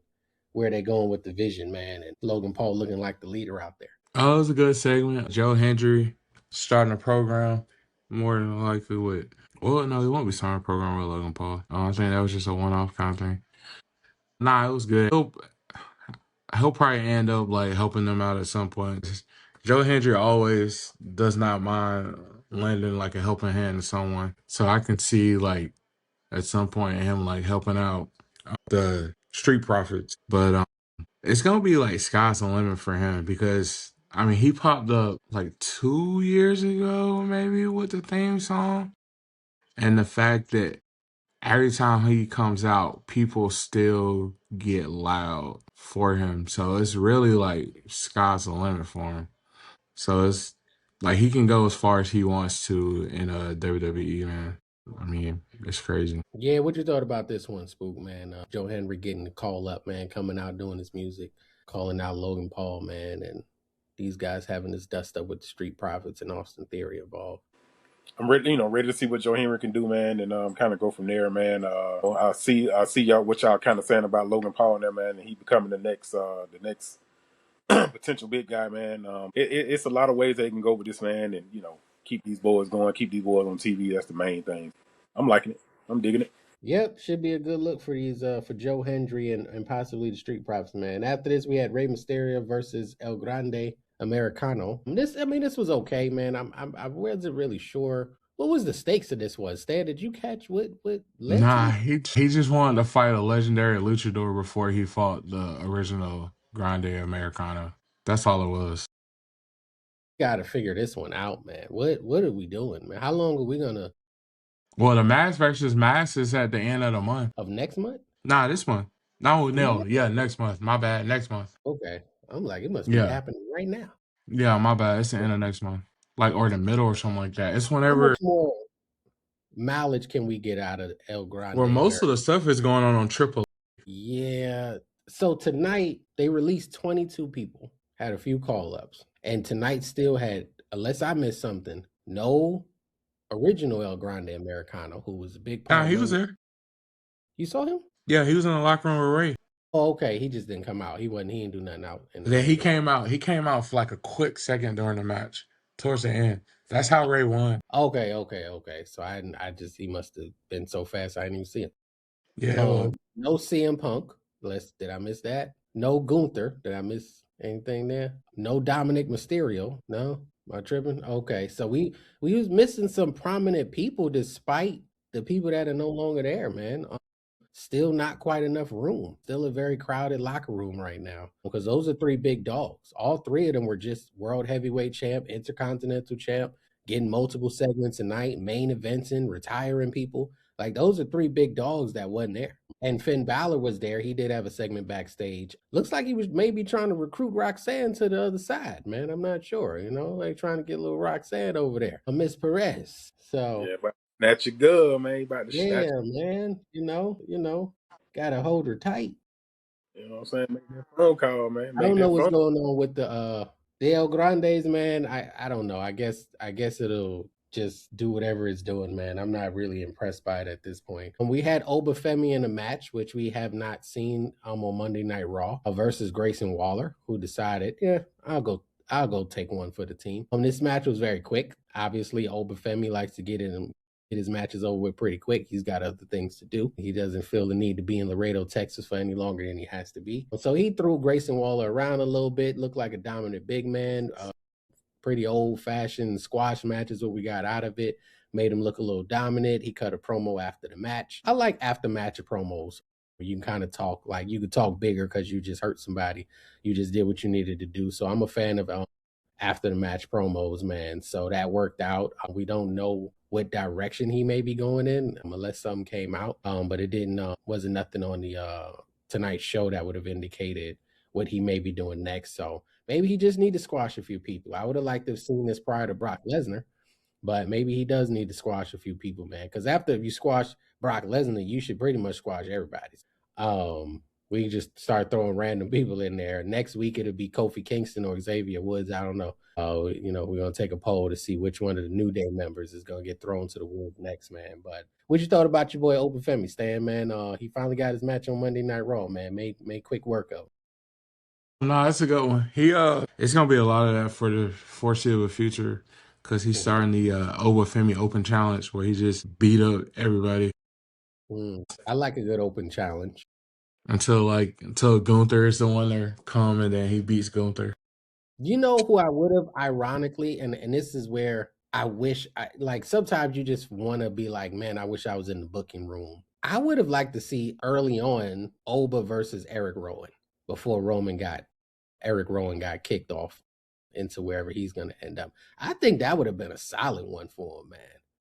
where they going with the vision, man, and Logan Paul looking like the leader out there. Oh, it was a good segment. Joe Hendry starting a program more than likely with. Well, no, he won't be starting a program with Logan Paul. I think that was just a one-off kind of thing. Nah, it was good. He'll probably end up like helping them out at some point. Joe Hendry always does not mind lending like a helping hand to someone. So I can see like at some point him like helping out the Street Profits. But it's gonna be like sky's the limit for him because I mean he popped up like 2 years ago maybe with the theme song, and the fact that every time he comes out, people still get loud for him. So it's really like sky's the limit for him. So it's like he can go as far as he wants to in WWE, man. I mean, it's crazy. Yeah, what you thought about this one, Spook, man? Joe Henry getting the call up, man, coming out doing his music, calling out Logan Paul, man, and these guys having this dust up with the Street Profits and Austin Theory involved. I'm ready, ready to see what Joe Henry can do, man, and kind of go from there, man. I see y'all what y'all kind of saying about Logan Paul there, man, and he becoming the next potential big guy, man. It's a lot of ways they can go with this, man, and keep these boys going, keep these boys on TV. That's the main thing. I'm liking it. I'm digging it. Yep, should be a good look for these for Joe Hendry and possibly the Street Profits, man. After this, we had Rey Mysterio versus El Grande Americano. This was okay, man. I wasn't really sure what was the stakes of this was. Stan, did you catch what led Nah, to it? he just wanted to fight a legendary luchador before he fought the original Grande Americano. That's all it was. Got to figure this one out, man. What are we doing, man? How long are we gonna Well, the Mass versus Mass is at the end of the month. of next month? Nah, this month. No, Yeah. yeah, next month. My bad, next month. Okay, I'm like it must be Yeah, happening right now. yeah, my bad. It's the end of next month, like or the middle or something like that. It's How whenever. much more mileage can we get out of El Grande Well, most America? of the stuff is going on Triple. Yeah. So tonight they released 22 people, had a few call ups, and tonight still had, unless I missed something, no original El Grande Americano, who was a big Nah, part. he was there. You saw him? Yeah, he was in the locker room with Ray. Oh, okay. He just didn't come out. He didn't do nothing out. Then he came out. He came out for like a quick second during the match, towards the end. That's how Ray won. Okay. So he must have been so fast I didn't even see him. Yeah. No CM Punk. Did I miss that? No Gunther. Did I miss anything there? No Dominic Mysterio. No? Am I tripping? Okay. So we was missing some prominent people despite the people that are no longer there, man. Still not quite enough room. Still a very crowded locker room right now because those are three big dogs. All three of them were just world heavyweight champ, intercontinental champ, getting multiple segments a night, main eventing, retiring people. Like those are three big dogs that wasn't there. And Finn Balor was there. He did have a segment backstage. Looks like he was maybe trying to recruit Roxanne to the other side, man. I'm not sure, like trying to get a little Roxanne over there. Miss Perez. So yeah, but that's your girl, man. About to yeah, man. Gotta hold her tight. You know what I'm saying? Make that phone call, man. I don't know what's going on with the El Grandes, man. I don't know. I guess it'll just do whatever it's doing, man. I'm not really impressed by it at this point. And we had Obafemi in a match, which we have not seen on Monday Night Raw versus Grayson Waller, who decided, yeah, I'll go take one for the team. This match was very quick. Obviously, Obafemi likes to get his matches over with pretty quick. He's got other things to do. He doesn't feel the need to be in Laredo, Texas for any longer than he has to be. So he threw Grayson Waller around a little bit, looked like a dominant big man. Pretty old-fashioned squash matches, what we got out of it. Made him look a little dominant. He cut a promo after the match. I like after-match promos where you can kind of talk, like you could talk bigger because you just hurt somebody. You just did what you needed to do. So I'm a fan of after the match promos, man. So that worked out. We don't know what direction he may be going in unless something came out. But it wasn't nothing on the tonight's show that would have indicated what he may be doing next. So maybe he just need to squash a few people. I would have liked to have seen this prior to Brock Lesnar, but maybe he does need to squash a few people, man. Because after you squash Brock Lesnar, you should pretty much squash everybody. We can just start throwing random people in there. Next week it'll be Kofi Kingston or Xavier Woods. I don't know. We're gonna take a poll to see which one of the New Day members is gonna get thrown to the wolves next, man. But what you thought about your boy Open Femi, Stan, man? He finally got his match on Monday Night Raw, man. Made quick work of. No, that's a good one. It's gonna be a lot of that for the foreseeable future because he's starting the Obafemi Open Challenge where he just beat up everybody I like a good open challenge. until Gunther is the one to come and then he beats Gunther. You know who I would have, ironically, and this is where I wish sometimes you just want to be like, man, I wish I was in the booking room. I would have liked to see early on Oba versus Eric Rowan before Eric Rowan got kicked off into wherever he's gonna end up. I think that would have been a solid one for him, man.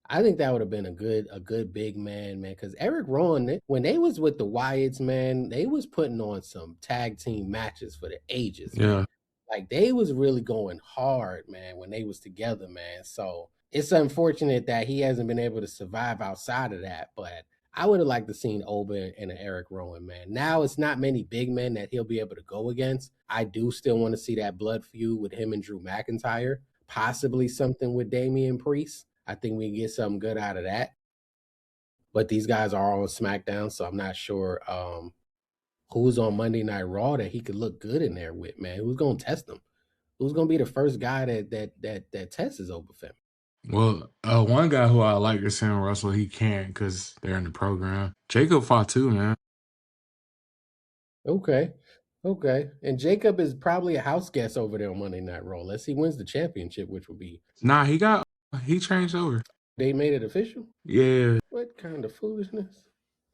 I think that would have been a good big man, because Eric Rowan, when they was with the Wyatts, man, they was putting on some tag team matches for the ages, man. Yeah. Like they was really going hard, man, when they was together, man. So it's unfortunate that he hasn't been able to survive outside of that. But I would have liked to seen Oba and an Eric Rowan, man. Now it's not many big men that he'll be able to go against. I do still want to see that blood feud with him and Drew McIntyre, possibly something with Damian Priest. I think we can get something good out of that. But these guys are on SmackDown, so I'm not sure who's on Monday Night Raw that he could look good in there with, man. Who's gonna test him? Who's gonna be the first guy that tests his Oba Femi? Well, one guy who I like to see him wrestle, he can't because they're in the program. Jacob Fatu, man. Okay. And Jacob is probably a house guest over there on Monday Night Raw. Let's see, he wins the championship, which will be. Nah, he changed over. They made it official? Yeah. What kind of foolishness?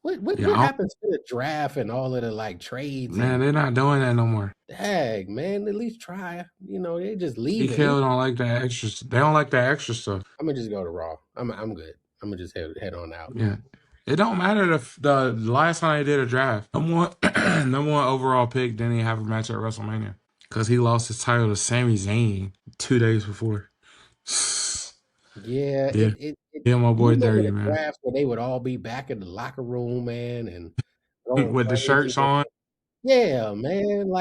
What Yeah, happens to the draft and all of the trades? Man, they're not doing that no more. Dang, man, at least try. They just leave it. TKO don't like that extra. They don't like that extra stuff. I'm gonna just go to Raw. I'm good. I'm gonna just head on out. Yeah. It don't matter the last time they did a draft. Number one overall pick didn't even have a match at WrestleMania because he lost his title to Sami Zayn 2 days before. Yeah. My boy dirty, the man. drafts where they would all be back in the locker room, man, and With the shirts on. Yeah, man.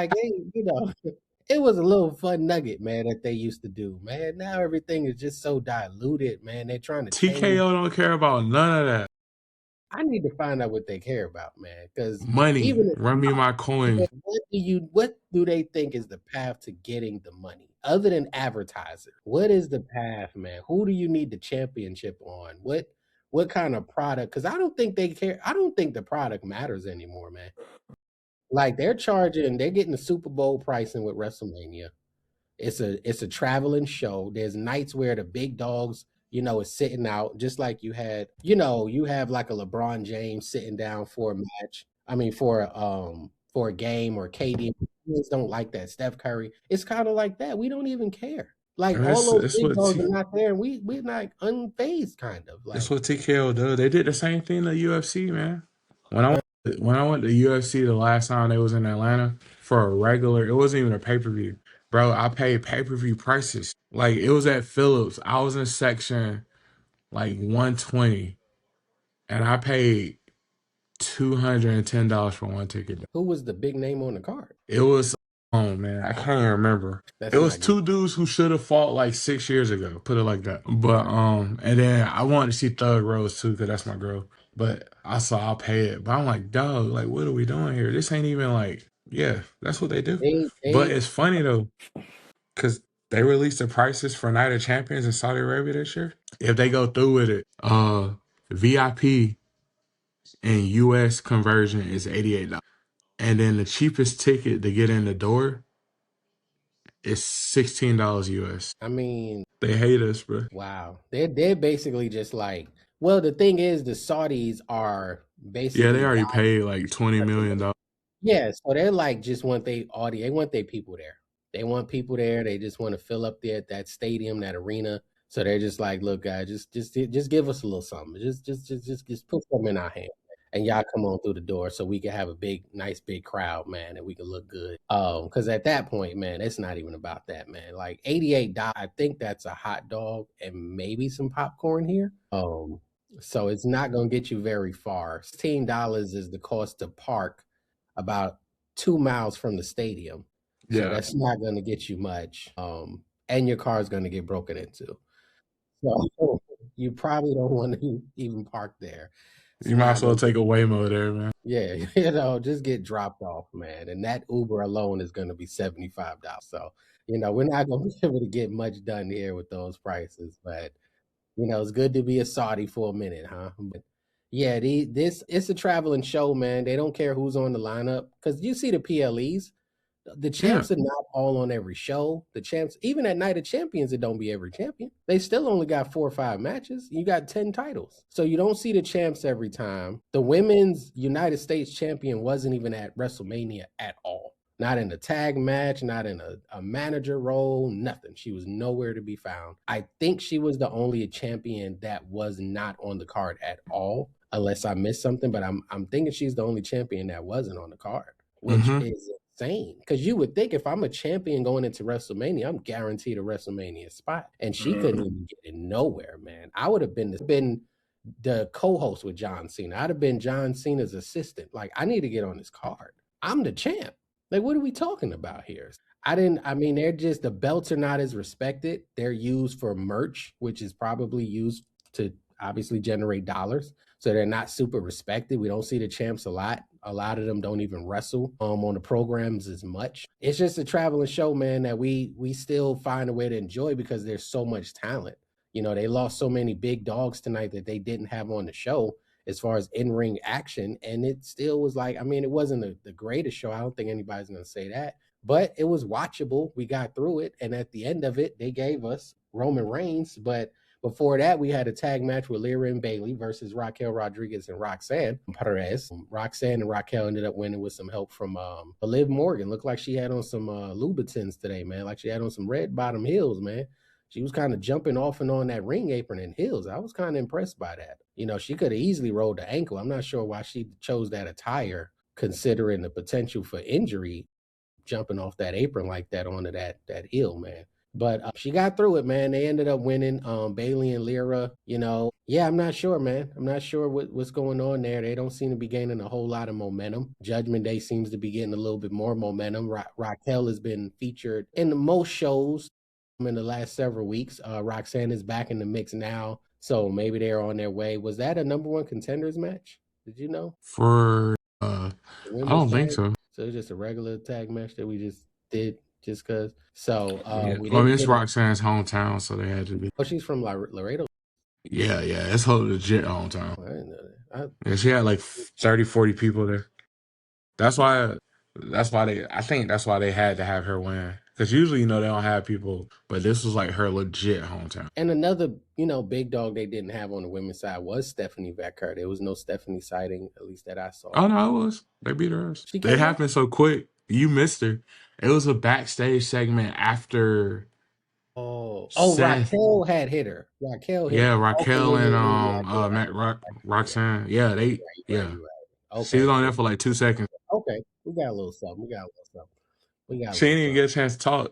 It was a little fun nugget, man, that they used to do, man. Now everything is just so diluted, man. They're trying to change. TKO don't care about none of that. I need to find out what they care about, man. Because money, run me my coin. What do they think is the path to getting the money other than advertiser? What is the path, man? Who do you need the championship on? What kind of product? Because I don't think they care. I don't think the product matters anymore, man. Like they're getting the Super Bowl pricing with WrestleMania. It's a traveling show. There's nights where the big dogs, is sitting out, just like you had, you have like a LeBron James sitting down for a match. I mean, for a game, or KD. Kids don't like that. Steph Curry. It's kind of like that. We don't even care. Like all those big dogs are not there, and we're not unfazed, kind of. Like, that's what TKO does. They did the same thing to UFC, man. When I went to UFC the last time they was in Atlanta for a regular, it wasn't even a pay-per-view. Bro, I paid pay-per-view prices. Like, it was at Phillips. I was in section, 120. And I paid $210 for one ticket. Who was the big name on the card? It was, oh, man, I can't even remember. It was two dudes who should have fought 6 years ago. Put it like that. But, and then I wanted to see Thug Rose, too, because that's my girl. But I'll pay it. But I'm like, dog, what are we doing here? This ain't even yeah, that's what they do. But it's funny though, because they released the prices for Night of Champions in Saudi Arabia this year. If they go through with it, VIP and US conversion is $88. And then the cheapest ticket to get in the door is $16 US. I mean, they hate us, bro. Wow. They're basically just well, the thing is, the Saudis are basically. Yeah, they already paid $20 million. Yeah, so they're just want their audience. They want their people there. They want people there. They just want to fill up that stadium, that arena. So they're just like, look, guys, just give us a little something. Just put something in our hand, and y'all come on through the door so we can have a nice big crowd, man, and we can look good. Because at that point, man, it's not even about that, man. $88, I think that's a hot dog and maybe some popcorn here. So it's not gonna get you very far. $16 is the cost to park about 2 miles from the stadium. So Yeah, that's not going to get you much. And your car is going to get broken into. So you probably don't want to even park there. It's you might as not well going to take get, a Waymo there, man. yeah, just get dropped off, man. And that Uber alone is going to be $75. So, we're not going to be able to get much done here with those prices. But, it's good to be a Saudi for a minute, huh? But yeah, it's a traveling show, man. They don't care who's on the lineup because you see the PLEs. The Yeah. champs are not all on every show. The champs, even at Night of Champions, it don't be every champion. They still only got 4 or 5 matches. You got 10 titles. So you don't see the champs every time. The women's United States champion wasn't even at WrestleMania at all. Not in a tag match, not in a manager role, nothing. She was nowhere to be found. I think she was the only champion that was not on the card at all, unless I missed something. But I'm thinking she's the only champion that wasn't on the card, which Mm-hmm. is insane. Because you would think if I'm a champion going into WrestleMania, I'm guaranteed a WrestleMania spot. And she couldn't even get it nowhere, man. I would have been the co-host with John Cena. I'd have been John Cena's assistant. Like, I need to get on this card. I'm the champ. Like, what are we talking about here? They're just, the belts are not as respected. They're used for merch, which is probably used to obviously generate dollars. So they're not super respected. We don't see the champs a lot. A lot of them don't even wrestle on the programs as much. It's just a traveling show, man, that we still find a way to enjoy because there's so much talent. They lost so many big dogs tonight that they didn't have on the show as far as in-ring action. And it still was like, it wasn't the greatest show. I don't think anybody's going to say that, but it was watchable. We got through it. And at the end of it, they gave us Roman Reigns. But before that, we had a tag match with Lyra and Bailey versus Raquel Rodriguez and Roxanne Perez. Roxanne and Raquel ended up winning with some help from Liv Morgan. Looked like she had on some Louboutins today, man. Like she had on some red bottom heels, man. She was kind of jumping off and on that ring apron in heels. I was kind of impressed by that. She could have easily rolled the ankle. I'm not sure why she chose that attire, considering the potential for injury, jumping off that apron like that onto that heel, man. But she got through it, man. They ended up winning. Bailey and Lyra, yeah, I'm not sure, man. I'm not sure what's going on there. They don't seem to be gaining a whole lot of momentum. Judgment Day seems to be getting a little bit more momentum. Raquel has been featured in the most shows in the last several weeks. Roxanne is back in the mix now, so maybe they're on their way. Was that a number 1 contenders match? Did you know? For The I women's don't think tag? so. So it's just a regular tag match that we just did just because. So Yeah. we Well, I mean, didn't it's get it. Roxanne's hometown, so they had to be. Oh, she's from Laredo. Yeah, yeah. It's her legit hometown. Oh, I didn't know that. Yeah, she had like 30, 40 people there. That's why. That's why they. I think that's why they had to have her win. Because usually, they don't have people, but this was like her legit hometown. And another, big dog they didn't have on the women's side was Stephanie Vecker. There was no Stephanie sighting, at least that I saw. Oh no, it was. They beat her ass. She It came out. happened so quick. You missed her. It was a backstage segment after Oh, Seth. Raquel had hit her. Raquel hit Yeah, her. Okay, Raquel yeah, and yeah, yeah, yeah. You're right. Roxanne. Yeah, they. You're right. Yeah, You're right. she was Okay. on there for like 2 seconds. Okay. We got a little something. We got a little something. We got a She little didn't even something. get a chance to talk.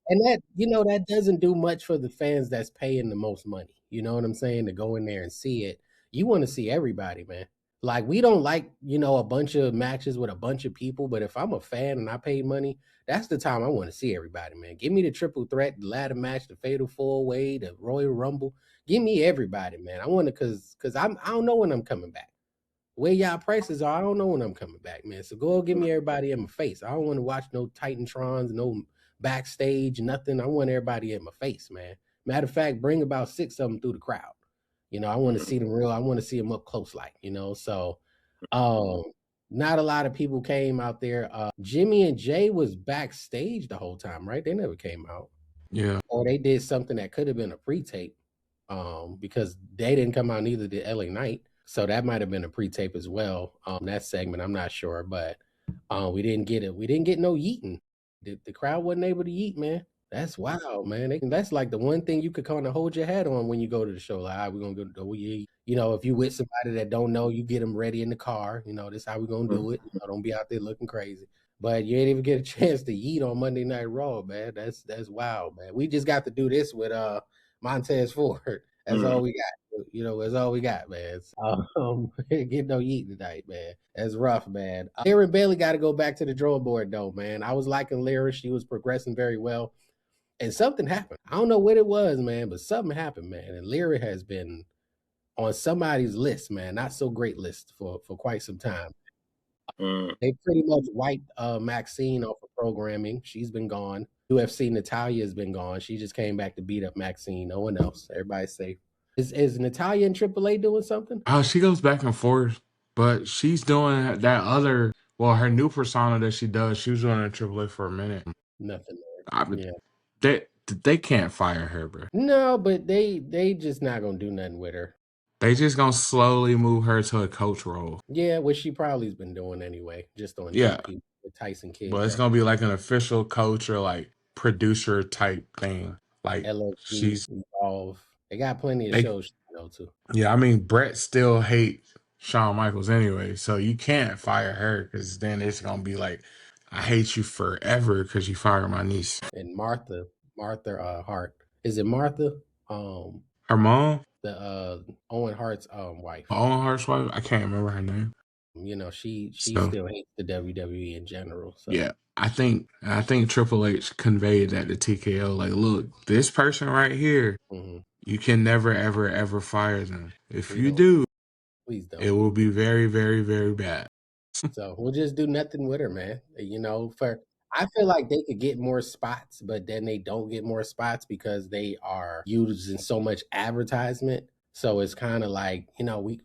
And that, that doesn't do much for the fans that's paying the most money. You know what I'm saying? To go in there and see it. You want to see everybody, man. Like, we don't like, a bunch of matches with a bunch of people, but if I'm a fan and I pay money, that's the time I want to see everybody, man. Give me the triple threat, the ladder match, the fatal 4-way, the Royal Rumble. Give me everybody, man. I want to, because I don't know when I'm coming back. Where y'all prices are, I don't know when I'm coming back, man. So go give me everybody in my face. I don't want to watch no Titantrons, no backstage, nothing. I want everybody in my face, man. Matter of fact, bring about 6 of them through the crowd. I want to see them real. I want to see them up close, like, So, not a lot of people came out there. Jimmy and Jay was backstage the whole time, right? They never came out, Yeah, or they did something that could have been a pre-tape, because they didn't come out, neither did LA Knight. So that might have been a pre-tape as well. That segment, I'm not sure, but we didn't get it. We didn't get no yeeting. The crowd wasn't able to yeet, man. That's wild, man. That's like the one thing you could kind of hold your hat on when you go to the show. Like, we're gonna go. If you with somebody that don't know, you get them ready in the car. This how we're gonna do it. Don't be out there looking crazy. But you ain't even get a chance to yeet on Monday Night Raw, man. That's wild, man. We just got to do this with Montez Ford. That's all we got. That's all we got, man. Get no yeet tonight, man. That's rough, man. Lyra Bailey got to go back to the drawing board, though, man. I was liking Lyra. She was progressing very well. And something happened. I don't know what it was, man, but something happened, man. And Lyra has been on somebody's list, man. Not so great list for quite some time. They pretty much wiped Maxine off of programming. She's been gone. UFC Natalia has been gone. She just came back to beat up Maxine. No one else. Everybody's safe. Is Natalia in AAA doing something? She goes back and forth, but she's doing that other. Well, her new persona that she does, she was doing it in AAA for a minute. Nothing. Yeah, they can't fire her, bro. No, but they just not gonna do nothing with her. They just gonna slowly move her to a coach role. Yeah, which she probably's been doing anyway, just on GP with Tyson Kidd. But it's gonna be like an official coach or like producer type thing. Like LSG, she's Evolve. They got plenty of shows to go to. Yeah, I mean Brett still hates Shawn Michaels anyway, so you can't fire her because then it's gonna be like, I hate you forever because you fired my niece. And Martha Hart. Is it Martha? Her mom? The Owen Hart's wife. Owen Hart's wife? I can't remember her name. She still hates the WWE in general. So. Yeah. I think Triple H conveyed that to TKO. Like, look, this person right here, you can never, ever, ever fire them. If you do, please don't. It will be very, very, very bad. So we'll just do nothing with her, man. I feel like they could get more spots, but then they don't get more spots because they are using so much advertisement. So it's kind of like, we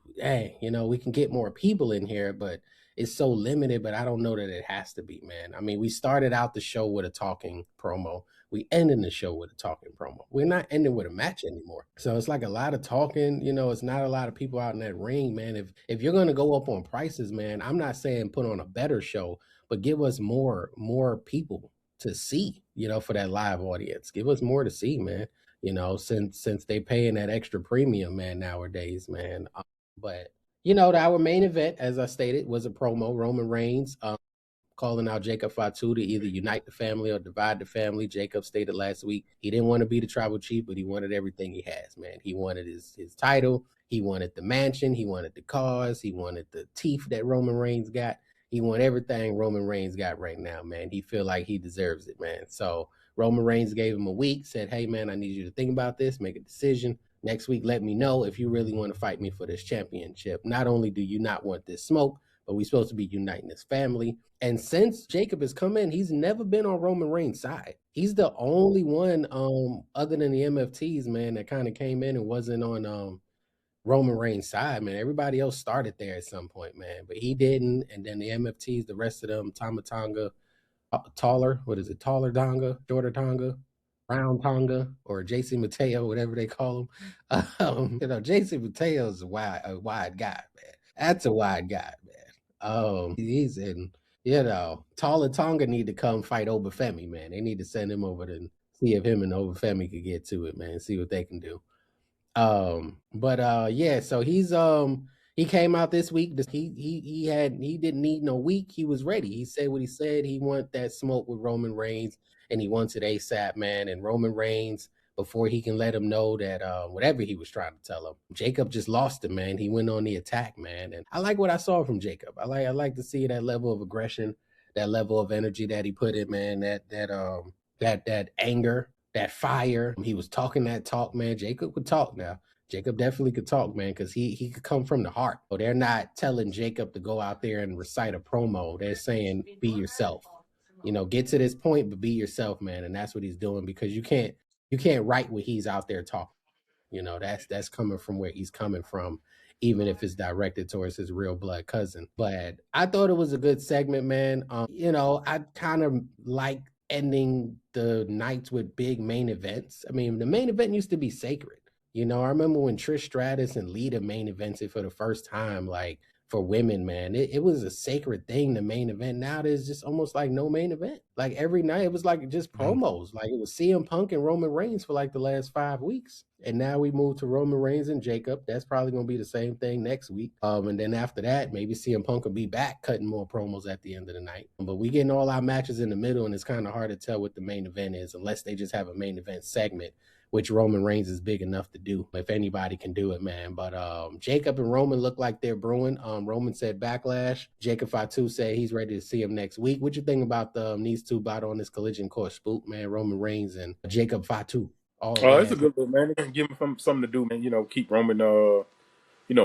can get more people in here, but it's so limited, but I don't know that it has to be, man. I mean, we started out the show with a talking promo. We ended the show with a talking promo. We're not ending with a match anymore. So it's like a lot of talking, it's not a lot of people out in that ring, man. If you're going to go up on prices, man, I'm not saying put on a better show, but give us more people to see, for that live audience. Give us more to see, man. Since they paying that extra premium, man, nowadays, man. But our main event, as I stated, was a promo. Roman Reigns calling out Jacob Fatu to either unite the family or divide the family. Jacob stated last week he didn't want to be the tribal chief, but he wanted everything he has, man. He wanted his title. He wanted the mansion. He wanted the cars. He wanted the teeth that Roman Reigns got. He wanted everything Roman Reigns got right now, man. He feel like he deserves it, man. So Roman Reigns gave him a week, said, hey, man, I need you to think about this, make a decision. Next week, let me know if you really want to fight me for this championship. Not only do you not want this smoke, but we're supposed to be uniting this family. And since Jacob has come in, he's never been on Roman Reigns' side. He's the only one, other than the MFTs, man, that kind of came in and wasn't on Roman Reigns' side, man. Everybody else started there at some point, man, but he didn't. And then the MFTs, the rest of them, Tamatanga, Taller Donga, shorter Tonga, Brown Tonga, or JC Mateo, whatever they call him. JC Mateo is a wide guy, man. That's a wide guy, man. He's in, Taller Tonga need to come fight Obafemi, man. They need to send him over to see if him and Obafemi could get to it, man. See what they can do. So he came out this week. He didn't need no week. He was ready. He said what he said. He wanted that smoke with Roman Reigns, and he wants it ASAP, man. And Roman Reigns, before he can let him know that whatever he was trying to tell him, Jacob just lost him, man. He went on the attack, man. And I like what I saw from Jacob. I like to see that level of aggression, that level of energy that he put in, man. That anger, that fire. He was talking that talk, man. Jacob could talk now. Jacob definitely could talk, man, because he could come from the heart. So they're not telling Jacob to go out there and recite a promo. They're saying, be yourself. Get to this point, but be yourself, man. And that's what he's doing, because you can't write what he's out there talking. That's coming from where he's coming from, even if it's directed towards his real blood cousin. But I thought it was a good segment, man. I kind of like ending the nights with big main events. I mean, the main event used to be sacred. I remember when Trish Stratus and Lita main evented for the first time, like for women, man, it was a sacred thing, the main event. Now there's just almost like no main event. Like every night it was like just promos. Like it was CM Punk and Roman Reigns for like the last 5 weeks. And now we move to Roman Reigns and Jacob. That's probably going to be the same thing next week. And then after that, maybe CM Punk will be back cutting more promos at the end of the night. But we getting all our matches in the middle, and it's kind of hard to tell what the main event is unless they just have a main event segment which Roman Reigns is big enough to do if anybody can do it, man. But Jacob and Roman look like they're brewing. Roman said Backlash. Jacob Fatu said he's ready to see him next week. What you think about these two battle on this collision course, Spook, man? Roman Reigns and Jacob Fatu. Oh, it's a good look, man. They can give him something to do, man. Keep Roman,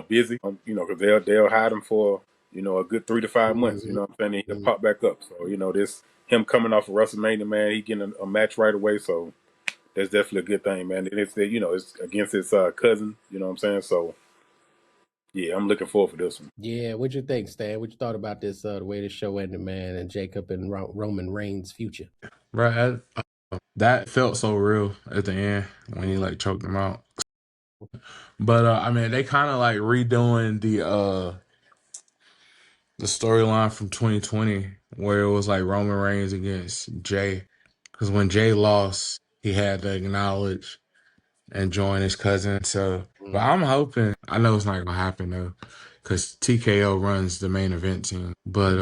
busy. Because they'll hide him for a good 3 to 5 months. You know what I'm saying? He'll pop back up. So this him coming off of WrestleMania, man. He getting a match right away. So that's definitely a good thing, man. And it's against his cousin. You know what I'm saying? So yeah, I'm looking forward for this one. Yeah, what you think, Stan? What you thought about this? The way the show ended, man, and Jacob and Roman Reigns' future. Right, that felt so real at the end when he like choked him out. But I mean, they kind of like redoing the storyline from 2020 where it was like Roman Reigns against Jay, because when Jay lost, he had to acknowledge and join his cousin. So, but I'm hoping. I know it's not gonna happen though, because TKO runs the main event team. But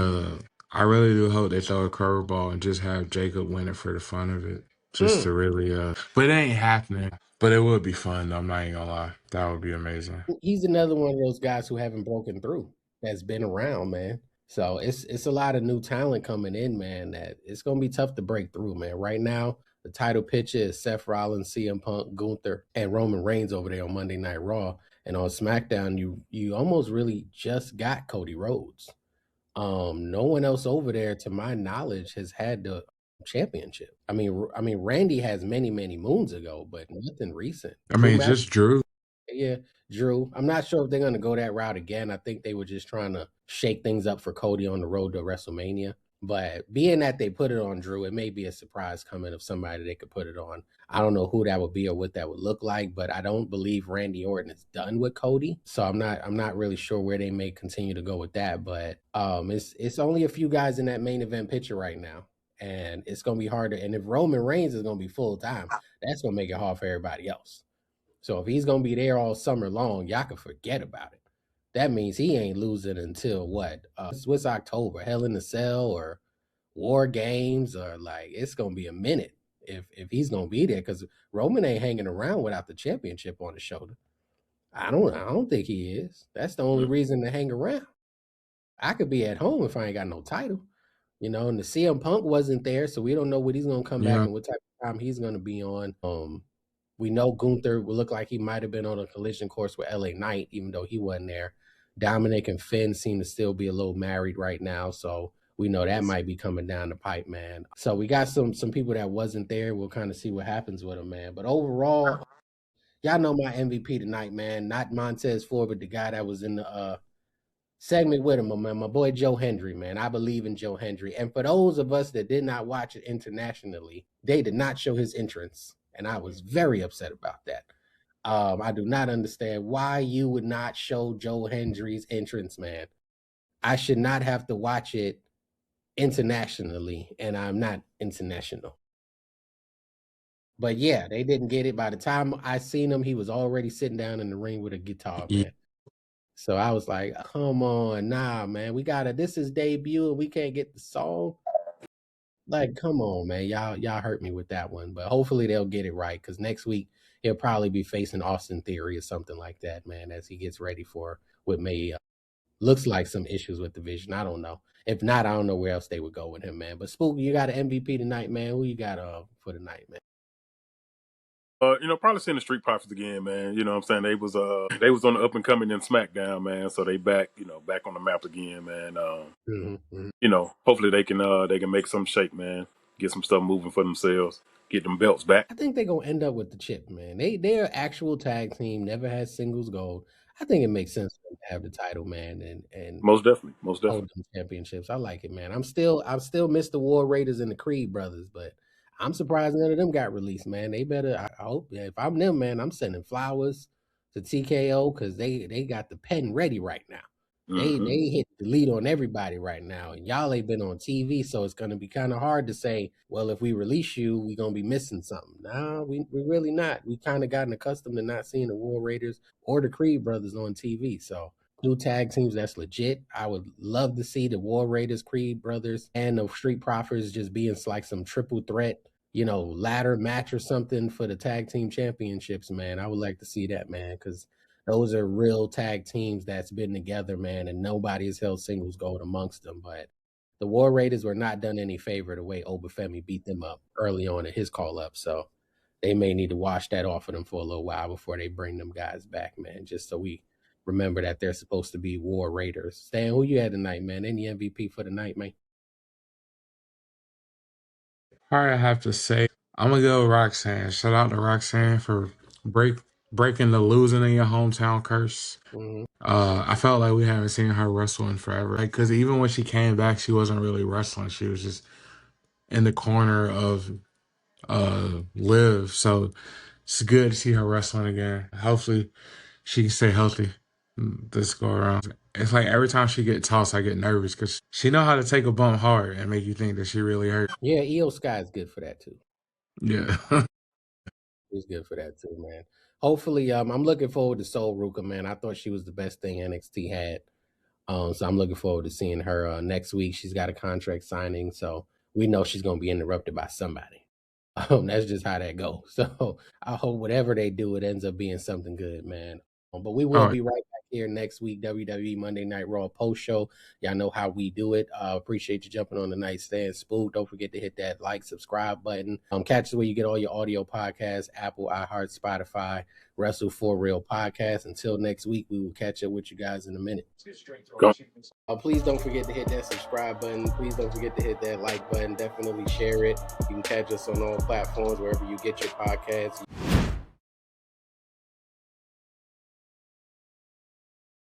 I really do hope they throw a curveball and just have Jacob win it for the fun of it, just to really. But it ain't happening. But it would be fun, though. I'm not even gonna lie. That would be amazing. He's another one of those guys who haven't broken through. That's been around, man. So it's a lot of new talent coming in, man. That it's gonna be tough to break through, man. Right now, the title picture is Seth Rollins, CM Punk, Gunther, and Roman Reigns over there on Monday Night Raw. And on SmackDown, you almost really just got Cody Rhodes. No one else over there, to my knowledge, has had the championship. I mean, Randy has many moons ago, but nothing recent. I mean, just Drew. Yeah, Drew. I'm not sure if they're going to go that route again. I think they were just trying to shake things up for Cody on the road to WrestleMania. But being that they put it on Drew, it may be a surprise coming of somebody they could put it on. I don't know who that would be or what that would look like, but I don't believe Randy Orton is done with Cody. So I'm not really sure where they may continue to go with that. But it's only a few guys in that main event picture right now. And it's gonna be harder. And if Roman Reigns is gonna be full time, that's gonna make it hard for everybody else. So if he's gonna be there all summer long, y'all can forget about it. That means he ain't losing until what? What's October? Hell in the Cell or War Games, or like it's gonna be a minute if he's gonna be there, because Roman ain't hanging around without the championship on his shoulder. I don't think he is. That's the only reason to hang around. I could be at home if I ain't got no title. And the CM Punk wasn't there, so we don't know what he's gonna come back and what type of time he's gonna be on. We know Gunther will look like he might have been on a collision course with LA Knight, even though he wasn't there. Dominic and Finn seem to still be a little married right now, so we know that might be coming down the pipe, man. So we got some people that wasn't there. We'll kind of see what happens with them, man. But overall, y'all know my MVP tonight, man. Not Montez Ford, but the guy that was in the segment with him, man. My boy Joe Hendry, man. I believe in Joe Hendry. And for those of us that did not watch it internationally, they did not show his entrance. And I was very upset about that. I do not understand why you would not show Joe Hendry's entrance, man. I should not have to watch it internationally, and I'm not international. But yeah, they didn't get it. By the time I seen him, he was already sitting down in the ring with a guitar, man. So I was like, come on, nah, man. This is debut and we can't get the song. Like, come on, man. Y'all hurt me with that one. But hopefully they'll get it right, because next week he'll probably be facing Austin Theory or something like that, man, as he gets ready for what may looks like some issues with the vision. I don't know. If not, I don't know where else they would go with him, man. But Spook, you got an MVP tonight, man. Who you got for tonight, man? Probably seeing the Street Profits again, man. You know what I'm saying? They was on the up and coming in SmackDown, man. So they back on the map again, man. Hopefully they can make some shape, man. Get some stuff moving for themselves. Get them belts back. I think they're gonna end up with the chip, man. They're an actual tag team, never had singles gold. I think it makes sense for them to have the title, man, and most definitely hold them championships. I like it, man. I'm still miss the War Raiders and the Creed brothers, but I'm surprised none of them got released, man. They better. I hope. Yeah, if I'm them, man, I'm sending flowers to TKO, because they got the pen ready right now. They hit delete on everybody right now, and y'all ain't been on TV, so it's gonna be kind of hard to say, well, if we release you, we gonna be missing something. Nah, we really not. We kind of gotten accustomed to not seeing the War Raiders or the Creed brothers on TV. So new tag teams, that's legit. I would love to see the War Raiders, Creed brothers, and the Street Profits just being like some triple threat ladder match or something for the tag team championships, man. I would like to see that, man, because those are real tag teams that's been together, man, and nobody has held singles gold amongst them. But the War Raiders were not done any favor the way Obafemi beat them up early on in his call up. So they may need to wash that off of them for a little while before they bring them guys back, man, just so we remember that they're supposed to be War Raiders. Stan, who you had tonight, man? Any MVP for the night, man? Probably have to say I'm gonna go Roxanne. Shout out to Roxanne for breaking the losing in your hometown curse. Mm-hmm. I felt like we haven't seen her wrestle in forever. Like, cause even when she came back, she wasn't really wrestling. She was just in the corner of Liv. So it's good to see her wrestling again. Hopefully she can stay healthy this go around. It's like every time she get tossed, I get nervous because she know how to take a bump hard and make you think that she really hurt. Yeah, Io Sky is good for that too. Yeah. He's good for that too, man. Hopefully, I'm looking forward to Soul Ruka, man. I thought she was the best thing NXT had. So I'm looking forward to seeing her next week. She's got a contract signing, so we know she's gonna be interrupted by somebody. That's just how that goes. So I hope whatever they do, it ends up being something good, man. But we will be right back here next week, WWE Monday Night Raw post show. Y'all know how we do it. Appreciate you jumping on the nightstand, Spook. Don't forget to hit that like, subscribe button. Catch us where you get all your audio podcasts: Apple, iHeart, Spotify, Wrestle for Real podcast. Until next week, we will catch up with you guys in a minute. Go. Please don't forget to hit that subscribe button. Please don't forget to hit that like button. Definitely share it. You can catch us on all platforms wherever you get your podcasts.